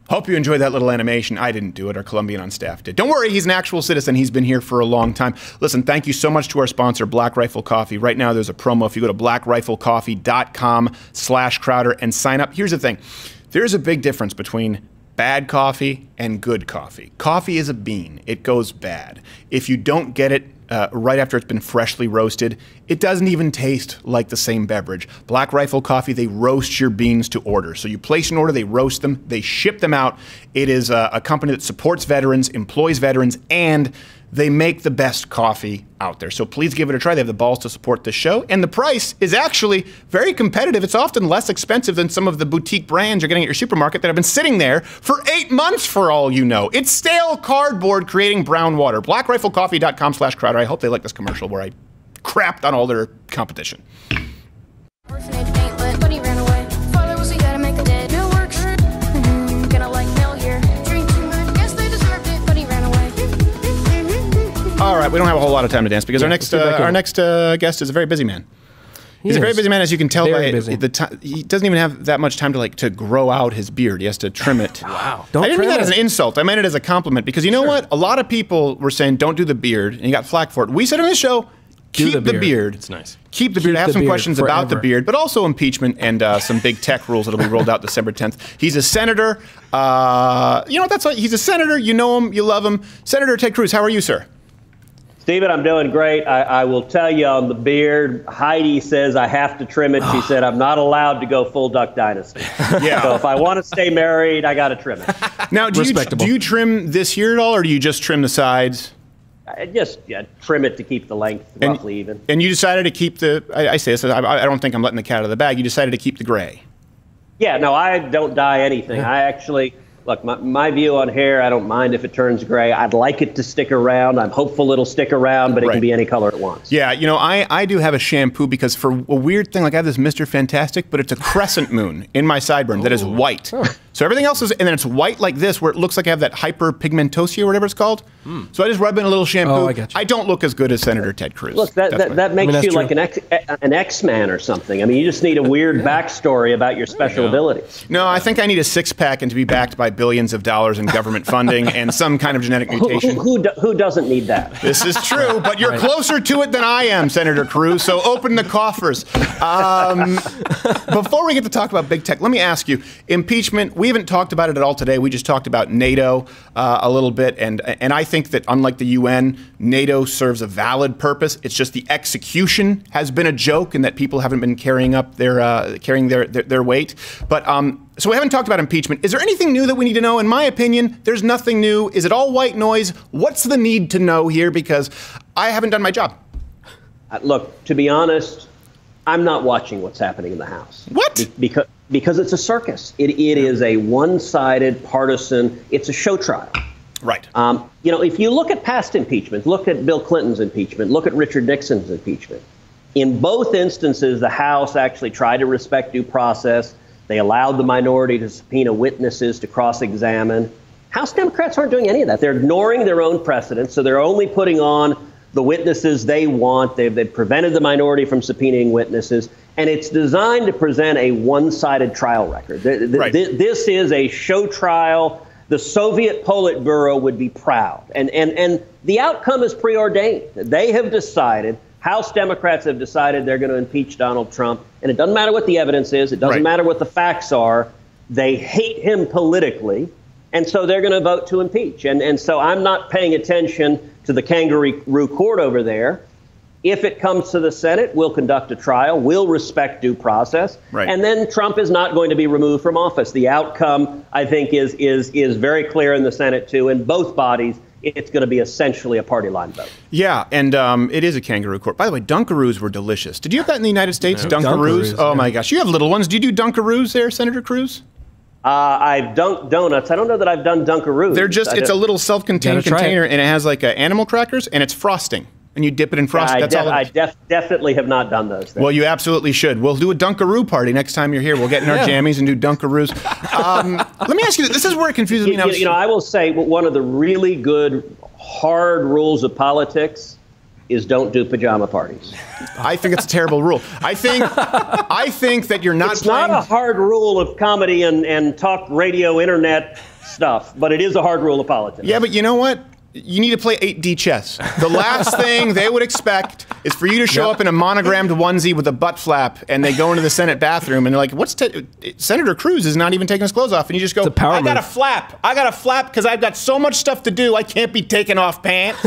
Hope you enjoyed that little animation. I didn't do it. Our Colombian on staff did. Don't worry, he's an actual citizen. He's been here for a long time. Listen, thank you so much to our sponsor, Black Rifle Coffee. Right now, there's a promo. If you go to blackriflecoffee.com/Crowder and sign up. Here's the thing. There's a big difference between bad coffee and good coffee. Coffee is a bean. It goes bad. If you don't get it right after it's been freshly roasted, it doesn't even taste like the same beverage. Black Rifle Coffee, they roast your beans to order. So you place an order, they roast them, they ship them out. It is a company that supports veterans, employs veterans, and they make the best coffee out there. So please give it a try. They have the balls to support this show. And the price is actually very competitive. It's often less expensive than some of the boutique brands you're getting at your supermarket that have been sitting there for 8 months for all you know. It's stale cardboard creating brown water. blackriflecoffee.com/Crowder. I hope they like this commercial where I crapped on all their competition. All right, we don't have a whole lot of time to dance because our next guest is a very busy man. He's a very busy man, as you can tell by the time. He doesn't even have that much time to grow out his beard. He has to trim it. Wow! I didn't mean that as an insult. I meant it as a compliment because you know what? A lot of people were saying don't do the beard, and you got flack for it. We said on this show, keep the beard. It's nice. Keep the beard. I have some questions about the beard, but also impeachment and some big tech rules that'll be rolled out December 10th. He's a senator. You know what? He's a senator. You know him. You love him. Senator Ted Cruz. How are you, sir? Steven, I'm doing great. I will tell you on the beard, Heidi says I have to trim it. She said I'm not allowed to go full Duck Dynasty. Yeah. So if I want to stay married, I got to trim it. Now, do you trim this year at all, or do you just trim the sides? I just trim it to keep the length roughly even. And you decided to keep I say this, I don't think I'm letting the cat out of the bag. You decided to keep the gray. Yeah, no, I don't dye anything. I actually... Look, my view on hair, I don't mind if it turns gray. I'd like it to stick around. I'm hopeful it'll stick around, but it can be any color it wants. Yeah, I do have a shampoo because for a weird thing, like I have this Mr. Fantastic, but it's a crescent moon in my sideburn that is white. So everything else is, and then it's white like this, where it looks like I have that hyperpigmentosia or whatever it's called. So I just rub in a little shampoo. Oh, I get you. I don't look as good as Senator Ted Cruz. Look, that makes you like an X-Man or something. I mean, you just need a weird backstory about your special abilities. No, I think I need a six-pack and to be backed by billions of dollars in government funding and some kind of genetic mutation. Who doesn't need that? This is true, but you're closer to it than I am, Senator Cruz, so open the coffers. Before we get to talk about big tech, let me ask you, impeachment, we haven't talked about it at all today. We just talked about NATO a little bit, and I think that unlike the UN, NATO serves a valid purpose. It's just the execution has been a joke and that people haven't been carrying their weight. But so we haven't talked about impeachment. Is there anything new that we need to know? In my opinion, there's nothing new. Is it all white noise? What's the need to know here? Because I haven't done my job. Look, to be honest, I'm not watching what's happening in the House. What? Because it's a circus. It is a one-sided, partisan, it's a show trial. Right. If you look at past impeachment, look at Bill Clinton's impeachment, look at Richard Nixon's impeachment. In both instances, the House actually tried to respect due process. They allowed the minority to subpoena witnesses to cross-examine. House Democrats aren't doing any of that. They're ignoring their own precedents, so they're only putting on the witnesses they want. They've prevented the minority from subpoenaing witnesses, and it's designed to present a one-sided trial record. This is a show trial. The Soviet Politburo would be proud, and the outcome is preordained. They have decided, House Democrats have decided they're going to impeach Donald Trump, and it doesn't matter what the evidence is. It doesn't matter what the facts are. They hate him politically, and so they're going to vote to impeach. And so I'm not paying attention to the kangaroo court over there. If it comes to the Senate, we'll conduct a trial. We'll respect due process. And then Trump is not going to be removed from office. The outcome, I think, is very clear in the Senate, too. In both bodies, it's going to be essentially a party line vote. Yeah, and it is a kangaroo court. By the way, Dunkaroos were delicious. Did you have that in the United States? Dunkaroos? Oh, my gosh. You have little ones. Do you do Dunkaroos there, Senator Cruz? I've dunked donuts. I don't know that I've done Dunkaroos. They're just, it's a little self-contained container, and it has like animal crackers, and it's frosting. And you dip it in frosting. I definitely have not done those things. Well, you absolutely should. We'll do a Dunkaroo party next time you're here. We'll get in our jammies and do Dunkaroos. Let me ask you, this is where it confuses me now. I will say one of the really good, hard rules of politics is don't do pajama parties. I think it's a terrible rule. I think that you're not It's not a hard rule of comedy and talk radio, internet stuff, but it is a hard rule of politics. Yeah, but you know what? You need to play 8D chess. The last thing they would expect is for you to show up in a monogrammed onesie with a butt flap, and they go into the Senate bathroom, and they're like, Senator Cruz is not even taking his clothes off. And you just go, I got a flap. I got a flap because I've got so much stuff to do, I can't be taking off pants.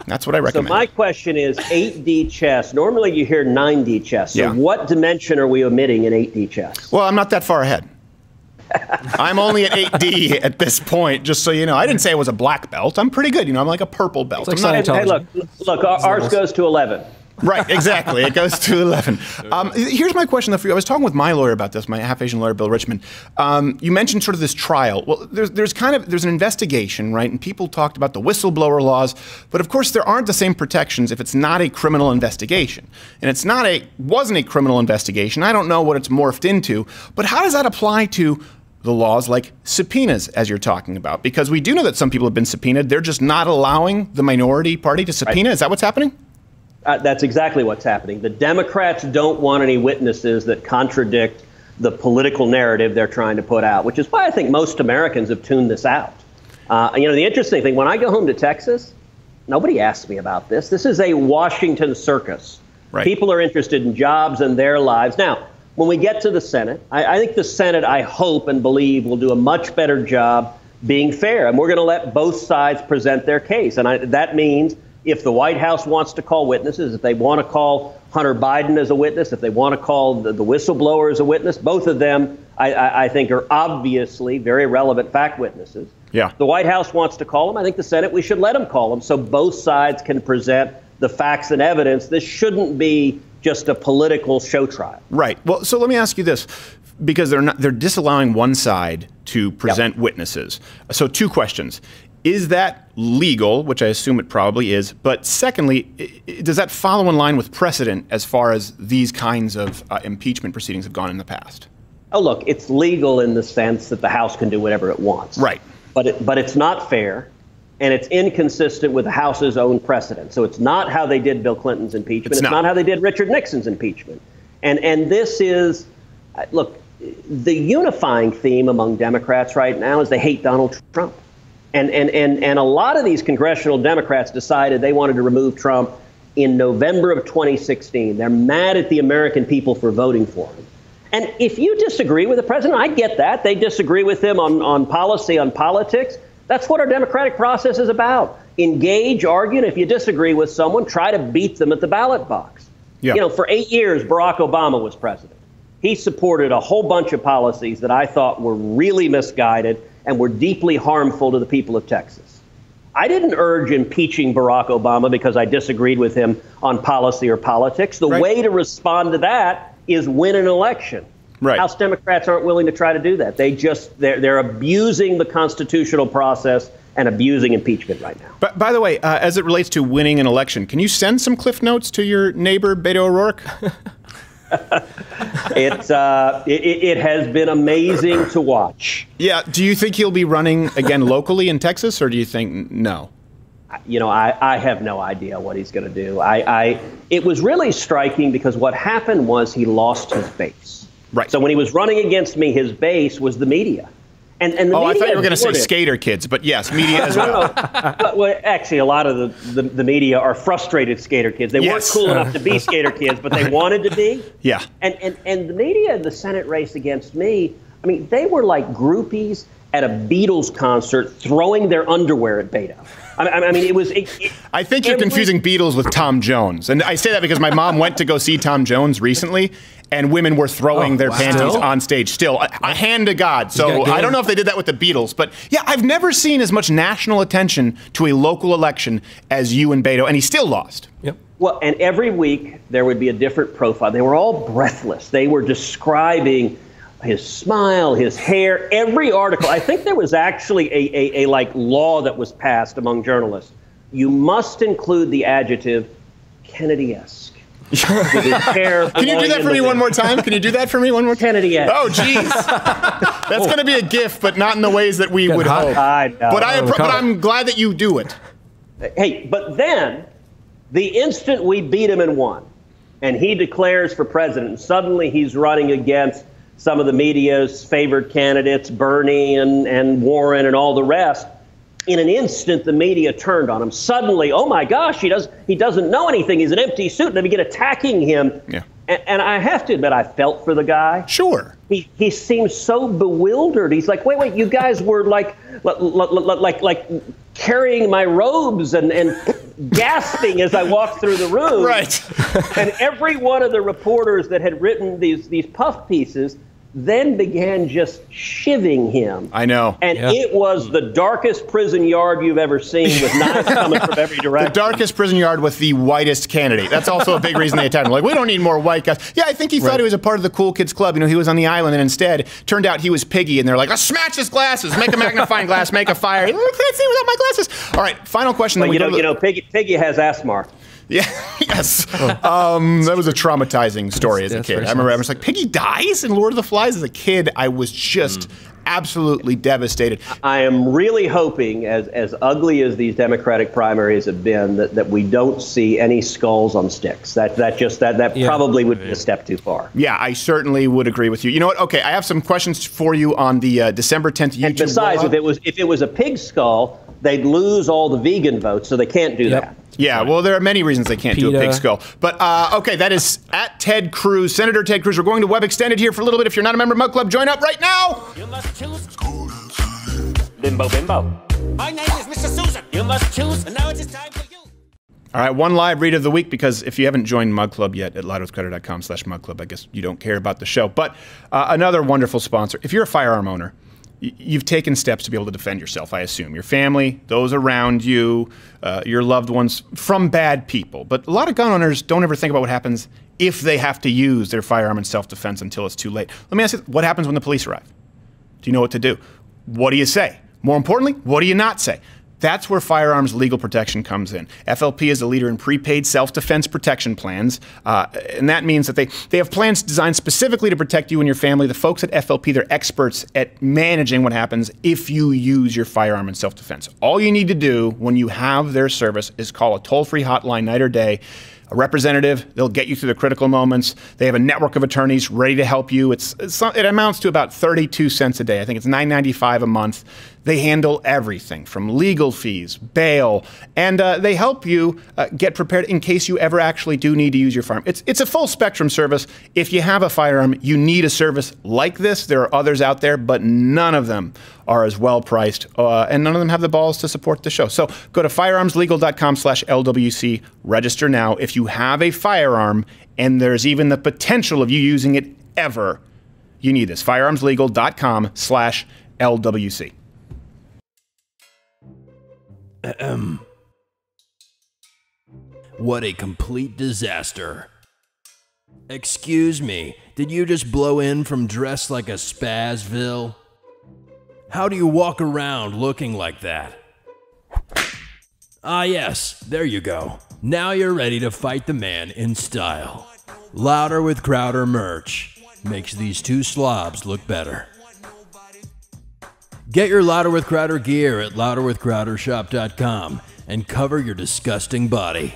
That's what I recommend. So my question is 8D chess. Normally you hear 9D chess. So what dimension are we omitting in 8D chess? Well, I'm not that far ahead. I'm only at 8D at this point, just so you know. I didn't say it was a black belt. I'm pretty good. I'm like a purple belt. Like hey, look, ours goes to 11. Right, exactly. It goes to 11. Here's my question for you. I was talking with my lawyer about this, my half-Asian lawyer, Bill Richmond. You mentioned sort of this trial. Well, there's an investigation, right? And people talked about the whistleblower laws, but of course there aren't the same protections if it's not a criminal investigation. And wasn't a criminal investigation. I don't know what it's morphed into, but how does that apply to the laws like subpoenas, as you're talking about? Because we do know that some people have been subpoenaed. They're just not allowing the minority party to subpoena. Right. Is that what's happening? That's exactly what's happening. The Democrats don't want any witnesses that contradict the political narrative they're trying to put out, which is why I think most Americans have tuned this out. The interesting thing, when I go home to Texas, nobody asks me about this. This is a Washington circus. Right. People are interested in jobs and their lives. Now, when we get to the Senate, I think the Senate, I hope and believe, will do a much better job being fair. And we're going to let both sides present their case. And that means If the White House wants to call witnesses, if they want to call Hunter Biden as a witness, if they want to call the whistleblower as a witness, both of them, I think, are obviously very relevant fact witnesses. Yeah. The White House wants to call them. I think the Senate, we should let them call them so both sides can present the facts and evidence. This shouldn't be just a political show trial. Right. Well, so let me ask you this, because they're disallowing one side to present witnesses. So 2 questions. Is that legal, which I assume it probably is? But secondly, does that follow in line with precedent as far as these kinds of impeachment proceedings have gone in the past? Oh, look, it's legal in the sense that the House can do whatever it wants. Right. But it's not fair, and it's inconsistent with the House's own precedent. So it's not how they did Bill Clinton's impeachment. It's not how they did Richard Nixon's impeachment. And this is, look, the unifying theme among Democrats right now is they hate Donald Trump. And a lot of these congressional Democrats decided they wanted to remove Trump in November of 2016. They're mad at the American people for voting for him. And if you disagree with the president, I get that. They disagree with him on policy, on politics. That's what our democratic process is about. Engage, argue, and if you disagree with someone, try to beat them at the ballot box. Yeah. You know, for 8 years, Barack Obama was president. He supported a whole bunch of policies that I thought were really misguided and were deeply harmful to the people of Texas. I didn't urge impeaching Barack Obama because I disagreed with him on policy or politics. The way to respond to that is win an election. Right. House Democrats aren't willing to try to do that. They're abusing the constitutional process and abusing impeachment right now. But by the way, as it relates to winning an election, can you send some cliff notes to your neighbor Beto O'Rourke? It has been amazing to watch. Yeah. Do you think he'll be running again locally in Texas, or do you think no? You know, I have no idea what he's going to do. It was really striking because what happened was he lost his base. Right. So when he was running against me, his base was the media. And the media I thought you were going to say skater kids, but yes, media as well. Well, actually, a lot of the media are frustrated skater kids. They weren't cool enough to be skater kids, but they wanted to be. Yeah. And the media in the Senate race against me, I mean, they were like groupies at a Beatles concert throwing their underwear at Beto. I mean, it was... I think you're confusing Beatles with Tom Jones. And I say that because my mom went to go see Tom Jones recently, and women were throwing their panties on stage still. A hand to God. So I don't know if they did that with the Beatles. But yeah, I've never seen as much national attention to a local election as you and Beto, and he still lost. Yep. Well, and every week there would be a different profile. They were all breathless. They were describing his smile, his hair, every article. I think there was actually a like law that was passed among journalists. You must include the adjective Kennedy-esque. With his hair Can you do that for me one more time? Can you do that for me one more time? Kennedy-esque. Oh, geez. That's going to be a gift, but not in the ways that we would hope. I know. But I'm glad that you do it. Hey, but then the instant we beat him and won, and he declares for president, and suddenly he's running against some of the media's favored candidates, Bernie and Warren and all the rest. In an instant, the media turned on him. Suddenly, oh my gosh, he doesn't know anything. He's an empty suit. And they begin attacking him. Yeah. And I have to admit, I felt for the guy. Sure. He seemed so bewildered. He's like, wait, you guys were like carrying my robes and gasping as I walked through the room. Right. And every one of the reporters that had written these puff pieces then began just shivving him. I know. And it was the darkest prison yard you've ever seen, with knives coming from every direction. The darkest prison yard with the whitest candidate. That's also a big reason they attacked him. Like, we don't need more white guys. Yeah, I think he thought he was a part of the cool kids club. You know, he was on the island, and instead, turned out he was Piggy, and they're like, let's smash his glasses, make a magnifying glass, make a fire. I can't see without my glasses. All right, final question. Well, you know, Piggy has asthma. Yeah, yes. That was a traumatizing story as a kid. I remember I was like, Piggy dies in Lord of the Flies? As a kid, I was just absolutely devastated. I am really hoping, as ugly as these Democratic primaries have been, that we don't see any skulls on sticks. That probably would be a step too far. Yeah, I certainly would agree with you. You know what? Okay, I have some questions for you on the December 10th YouTube. And besides, if it was a pig skull, they'd lose all the vegan votes, so they can't do that. Yeah, well, there are many reasons they can't do a pig skull. But, okay, that is at Ted Cruz, Senator Ted Cruz. We're going to Web Extended here for a little bit. If you're not a member of Mug Club, join up right now. You must choose. Bimbo. My name is Mr. Susan. You must choose, and now it is time for you. All right, one live read of the week, because if you haven't joined Mug Club yet at loudwithcrowder.com/mugclub, I guess you don't care about the show. But another wonderful sponsor. If you're a firearm owner, you've taken steps to be able to defend yourself, I assume. Your family, those around you, your loved ones, from bad people. But a lot of gun owners don't ever think about what happens if they have to use their firearm in self-defense until it's too late. Let me ask you, what happens when the police arrive? Do you know what to do? What do you say? More importantly, what do you not say? That's where firearms legal protection comes in. FLP is a leader in prepaid self-defense protection plans, and that means that they have plans designed specifically to protect you and your family. The folks at FLP, they're experts at managing what happens if you use your firearm in self-defense. All you need to do when you have their service is call a toll-free hotline night or day. A representative, they'll get you through the critical moments. They have a network of attorneys ready to help you. It amounts to about 32 cents a day. I think it's $9.95 a month. They handle everything from legal fees, bail, and they help you get prepared in case you ever actually do need to use your firearm. It's a full spectrum service. If you have a firearm, you need a service like this. There are others out there, but none of them are as well priced, and none of them have the balls to support the show. So go to firearmslegal.com/LWC, register now. If you have a firearm and there's even the potential of you using it ever, you need this. Firearmslegal.com/LWC. What a complete disaster. Excuse me, did you just blow in from Dressed Like a Spazville? How do you walk around looking like that? Ah yes, there you go. Now you're ready to fight the man in style. Louder with Crowder merch makes these two slobs look better. Get your Louder with Crowder gear at louderwithcrowdershop.com and cover your disgusting body.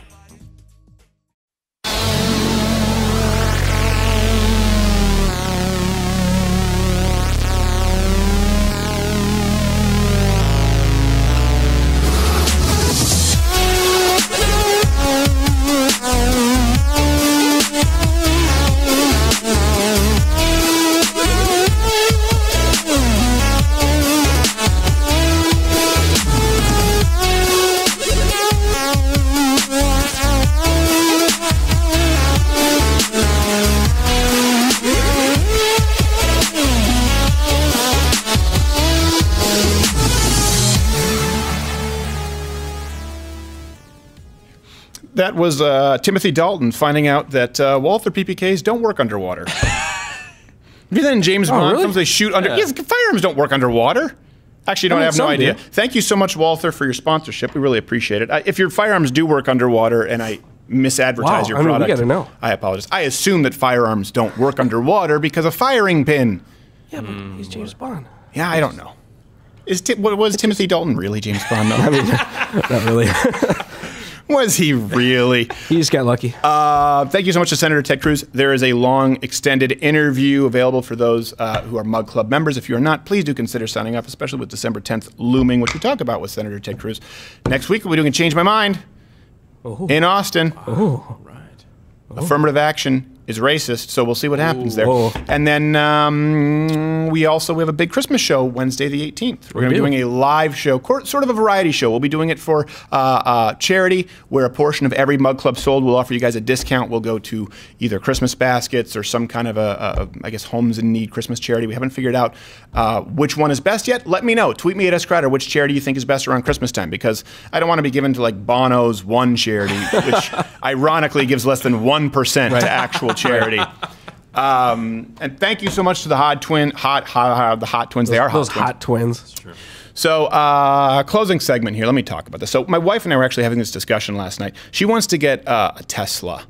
That was Timothy Dalton finding out that Walther PPKs don't work underwater. Maybe then James Bond comes, they shoot under. Yes, firearms don't work underwater. Actually, I have no idea. Thank you so much, Walther, for your sponsorship. We really appreciate it. If your firearms do work underwater and I misadvertise your product, we gotta know. I apologize. I assume that firearms don't work underwater because a firing pin. Yeah, but he's James Bond. Yeah, I don't know. Was Timothy Dalton really James Bond? No. I mean, not really. Was he really? He just got lucky. Thank you so much to Senator Ted Cruz. There is a long, extended interview available for those who are Mug Club members. If you're not, please do consider signing up, especially with December 10th looming, which we talk about with Senator Ted Cruz. Next week, we'll be doing Change My Mind in Austin. Oh, right. Affirmative action is racist, so we'll see what happens there. And then we have a big Christmas show Wednesday the 18th. We're going to be doing a live show, sort of a variety show. We'll be doing it for charity, where a portion of every Mug Club sold will offer you guys a discount. We'll go to either Christmas baskets or some kind of I guess, homes in need Christmas charity. We haven't figured out which one is best yet. Let me know. Tweet me at SCrowder which charity you think is best around Christmas time, because I don't want to be given to like Bono's One charity, which ironically gives less than 1% to actual charity. And thank you so much to the Hot Twins. They are hot twins. Those hot twins. That's true. So, closing segment here. Let me talk about this. So, my wife and I were actually having this discussion last night. She wants to get a Tesla.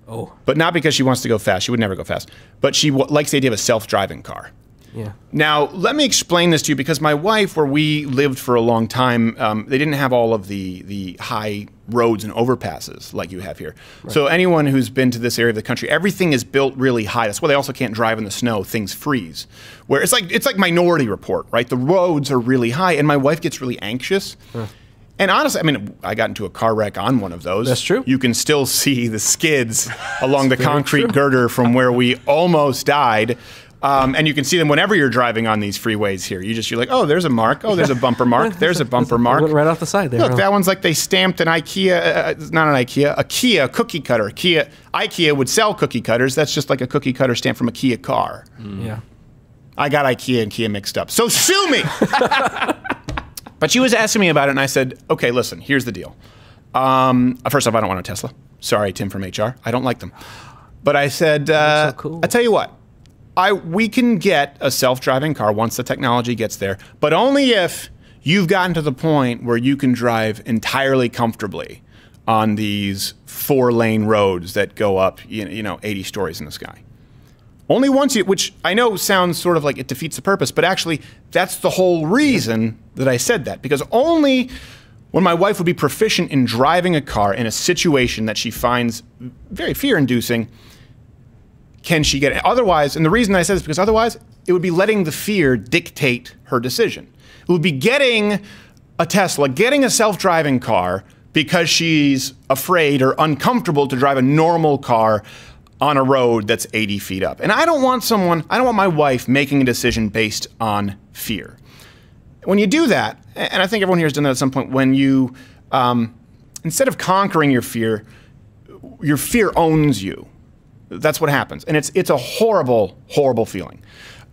Oh. But not because she wants to go fast. She would never go fast. But she likes the idea of a self-driving car. Yeah. Now, let me explain this to you, because my wife, where we lived for a long time, they didn't have all of the high roads and overpasses like you have here. Right. So anyone who's been to this area of the country, everything is built really high. That's why they also can't drive in the snow. Things freeze. Where it's like Minority Report, right? The roads are really high, and my wife gets really anxious. And honestly, I mean, I got into a car wreck on one of those. That's true. You can still see the skids along the concrete girder from where we almost died. And you can see them whenever you're driving on these freeways here. You're like, oh, there's a mark. Oh, there's a bumper mark. There's a bumper mark. Went right off the side there. Look, that one's like they stamped an IKEA, not an IKEA, a Kia cookie cutter. IKEA would sell cookie cutters. That's just like a cookie cutter stamp from a Kia car. Yeah. I got IKEA and Kia mixed up. So sue me! But she was asking me about it, and I said, okay, listen, here's the deal. First off, I don't want a Tesla. Sorry, Tim from HR. I don't like them. But I said, so cool. I tell you what, we can get a self-driving car once the technology gets there, but only if you've gotten to the point where you can drive entirely comfortably on these 4-lane roads that go up, 80 stories in the sky. Only once which I know sounds sort of like it defeats the purpose, but actually that's the whole reason that I said that, because only when my wife would be proficient in driving a car in a situation that she finds very fear-inducing, can she get it? Otherwise, and the reason I said this is because otherwise it would be letting the fear dictate her decision. It would be getting a Tesla, getting a self-driving car because she's afraid or uncomfortable to drive a normal car on a road that's 80 feet up. And I don't want my wife making a decision based on fear. When you do that, and I think everyone here has done that at some point, when you, instead of conquering your fear owns you. That's what happens. And it's a horrible, horrible feeling.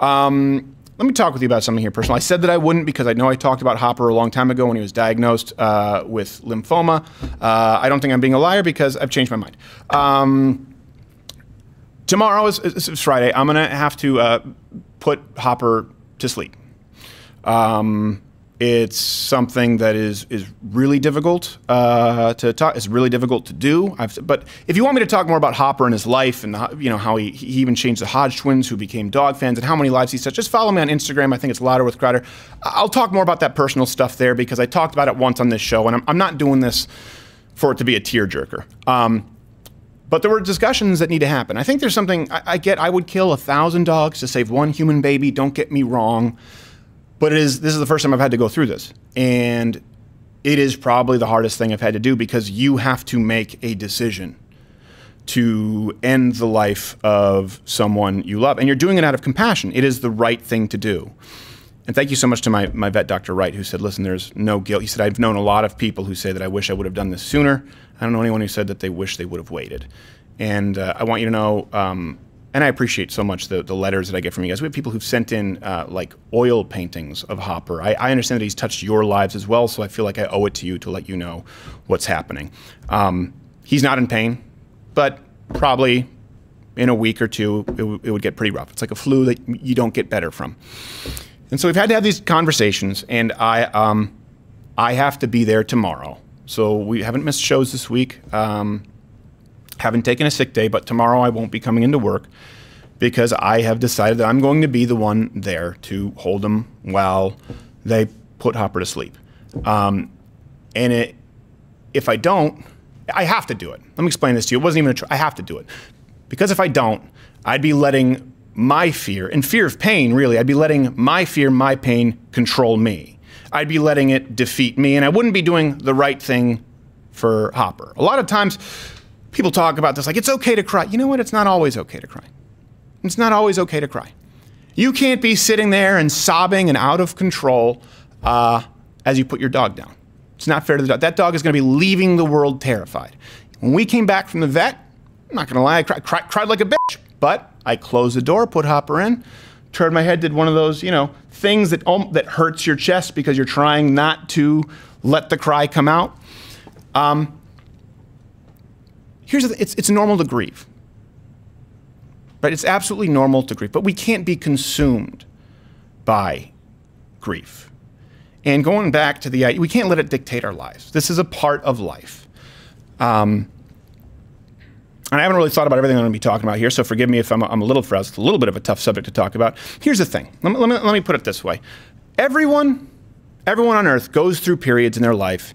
Let me talk with you about something here personal. I said that I wouldn't because I know I talked about Hopper a long time ago when he was diagnosed with lymphoma. I don't think I'm being a liar because I've changed my mind. Tomorrow is Friday. I'm going to have to put Hopper to sleep. It's something that is really difficult to talk. It's really difficult to do. But if you want me to talk more about Hopper and his life and how he even changed the Hodge twins who became dog fans and how many lives he touched, just follow me on Instagram. I think it's Louder with Crowder. I'll talk more about that personal stuff there because I talked about it once on this show, and I'm not doing this for it to be a tearjerker. But there were discussions that need to happen. I think there's something I would kill 1,000 dogs to save one human baby. Don't get me wrong. But this is the first time I've had to go through this. And it is probably the hardest thing I've had to do because you have to make a decision to end the life of someone you love. And you're doing it out of compassion. It is the right thing to do. And thank you so much to my vet, Dr. Wright, who said, listen, there's no guilt. He said, I've known a lot of people who say that I wish I would have done this sooner. I don't know anyone who said that they wish they would have waited. And I want you to know, and I appreciate so much the letters that I get from you guys. We have people who've sent in like oil paintings of Hopper. I understand that he's touched your lives as well, so I feel like I owe it to you to let you know what's happening. He's not in pain, but probably in a week or two, it would get pretty rough. It's like a flu that you don't get better from. And so we've had to have these conversations, and I have to be there tomorrow. So we haven't missed shows this week. Haven't taken a sick day, but tomorrow I won't be coming into work because I have decided that I'm going to be the one there to hold him while they put Hopper to sleep. If I don't, I have to do it. Let me explain this to you. It wasn't even I have to do it. Because if I don't, I'd be letting my fear, and fear of pain, really, I'd be letting my fear, my pain control me. I'd be letting it defeat me, and I wouldn't be doing the right thing for Hopper. A lot of times, people talk about this like, it's okay to cry. You know what? It's not always okay to cry. It's not always okay to cry. You can't be sitting there and sobbing and out of control as you put your dog down. It's not fair to the dog. That dog is going to be leaving the world terrified. When we came back from the vet, I'm not going to lie, I cried like a bitch. But I closed the door, put Hopper in, turned my head, did one of those, things that hurts your chest because you're trying not to let the cry come out. Here's the thing, it's normal to grieve. Right? It's absolutely normal to grieve, but we can't be consumed by grief. And going back to we can't let it dictate our lives. This is a part of life. And I haven't really thought about everything I'm going to be talking about here, so forgive me if I'm a little frazzled. It's a little bit of a tough subject to talk about. Here's the thing. Let me put it this way. Everyone on earth goes through periods in their life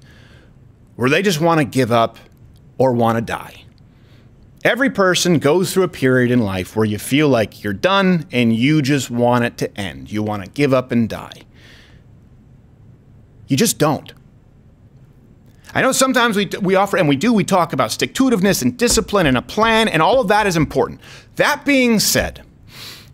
where they just want to give up or want to die. Every person goes through a period in life where you feel like you're done and you just want it to end. You want to give up and die. You just don't. I know sometimes we talk about stick-to-itiveness and discipline and a plan, and all of that is important. That being said,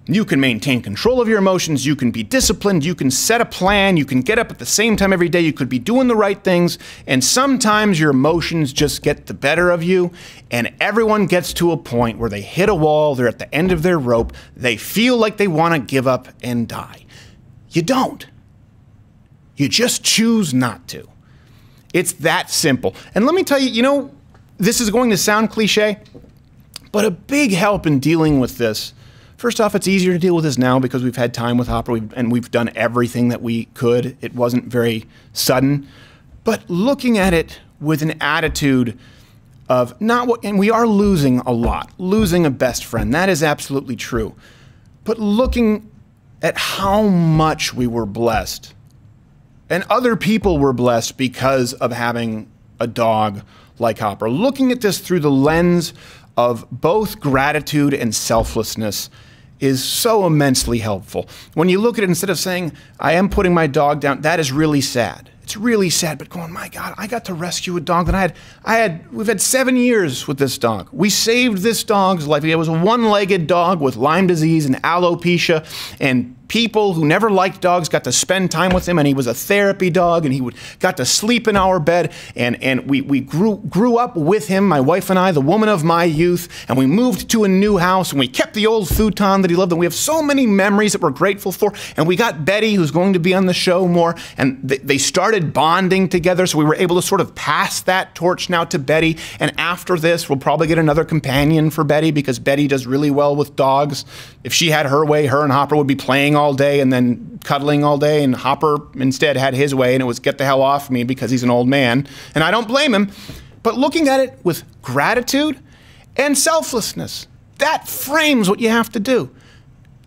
You can maintain control of your emotions, you can be disciplined, you can set a plan, you can get up at the same time every day, you could be doing the right things, and sometimes your emotions just get the better of you, and everyone gets to a point where they hit a wall, they're at the end of their rope, they feel like they want to give up and die. You don't. You just choose not to. It's that simple. And let me tell you, you know, this is going to sound cliche, but a big help in dealing with this. First off, it's easier to deal with this now because we've had time with Hopper and we've done everything that we could. It wasn't very sudden. But looking at it with an attitude of not what, and we are losing a lot, losing a best friend. That is absolutely true. But looking at how much we were blessed, and other people were blessed because of having a dog like Hopper. Looking at this through the lens of both gratitude and selflessness is so immensely helpful. When you look at it, instead of saying, I am putting my dog down, that is really sad. It's really sad, but going, my God, I got to rescue a dog that we've had 7 years with this dog. We saved this dog's life. It was a one-legged dog with Lyme disease and alopecia, and people who never liked dogs got to spend time with him, and he was a therapy dog, and he got to sleep in our bed, and we grew up with him, my wife and I, the woman of my youth, and we moved to a new house, and we kept the old futon that he loved, and we have so many memories that we're grateful for, and we got Betty, who's going to be on the show more, and they started bonding together, so we were able to sort of pass that torch now to Betty, and after this, we'll probably get another companion for Betty, because Betty does really well with dogs. If she had her way, her and Hopper would be playing all day and then cuddling all day, and Hopper instead had his way, and it was get the hell off me because he's an old man, and I don't blame him. But looking at it with gratitude and selflessness, that frames what you have to do.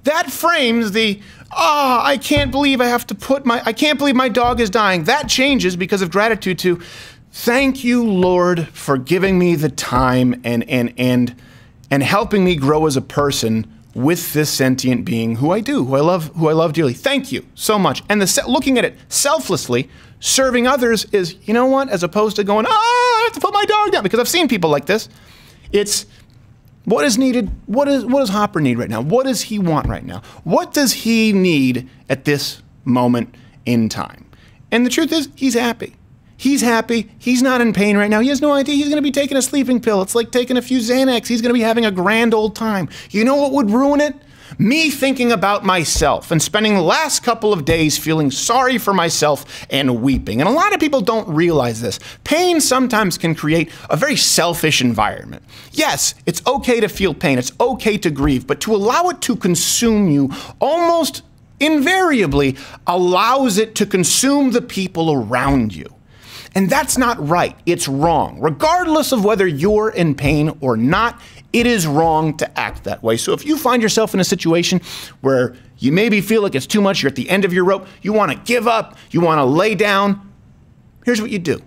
That frames the, I can't believe I can't believe my dog is dying. That changes because of gratitude to, thank you, Lord, for giving me the time and helping me grow as a person with this sentient being who I love dearly. Thank you so much. And looking at it selflessly, serving others is, you know what, as opposed to going, I have to put my dog down, because I've seen people like this. It's what is needed. What does Hopper need right now? What does he want right now? What does he need at this moment in time? And the truth is, he's happy. He's happy. He's not in pain right now. He has no idea he's going to be taking a sleeping pill. It's like taking a few Xanax. He's going to be having a grand old time. You know what would ruin it? Me thinking about myself and spending the last couple of days feeling sorry for myself and weeping. And a lot of people don't realize this. Pain sometimes can create a very selfish environment. Yes, it's okay to feel pain. It's okay to grieve. But to allow it to consume you almost invariably allows it to consume the people around you. And that's not right. It's wrong. Regardless of whether you're in pain or not, it is wrong to act that way. So if you find yourself in a situation where you maybe feel like it's too much, you're at the end of your rope, you want to give up, you want to lay down, here's what you do.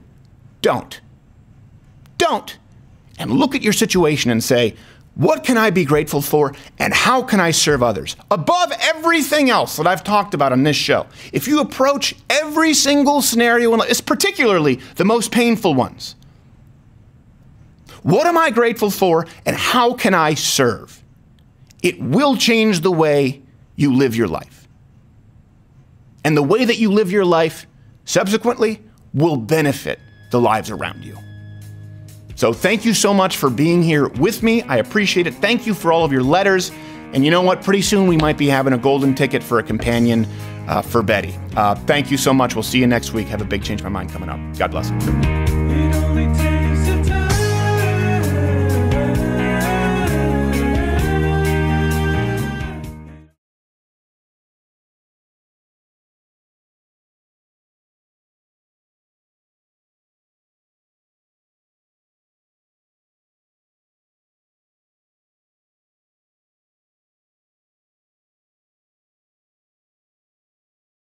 Don't. Don't. And look at your situation and say, what can I be grateful for, and how can I serve others? Above everything else that I've talked about on this show, if you approach every single scenario, it's particularly the most painful ones, what am I grateful for, and how can I serve? It will change the way you live your life. And the way that you live your life, subsequently, will benefit the lives around you. So thank you so much for being here with me. I appreciate it. Thank you for all of your letters. And you know what? Pretty soon we might be having a golden ticket for a companion for Betty. Thank you so much. We'll see you next week. Have a big Change My Mind coming up. God bless. It only takes a time.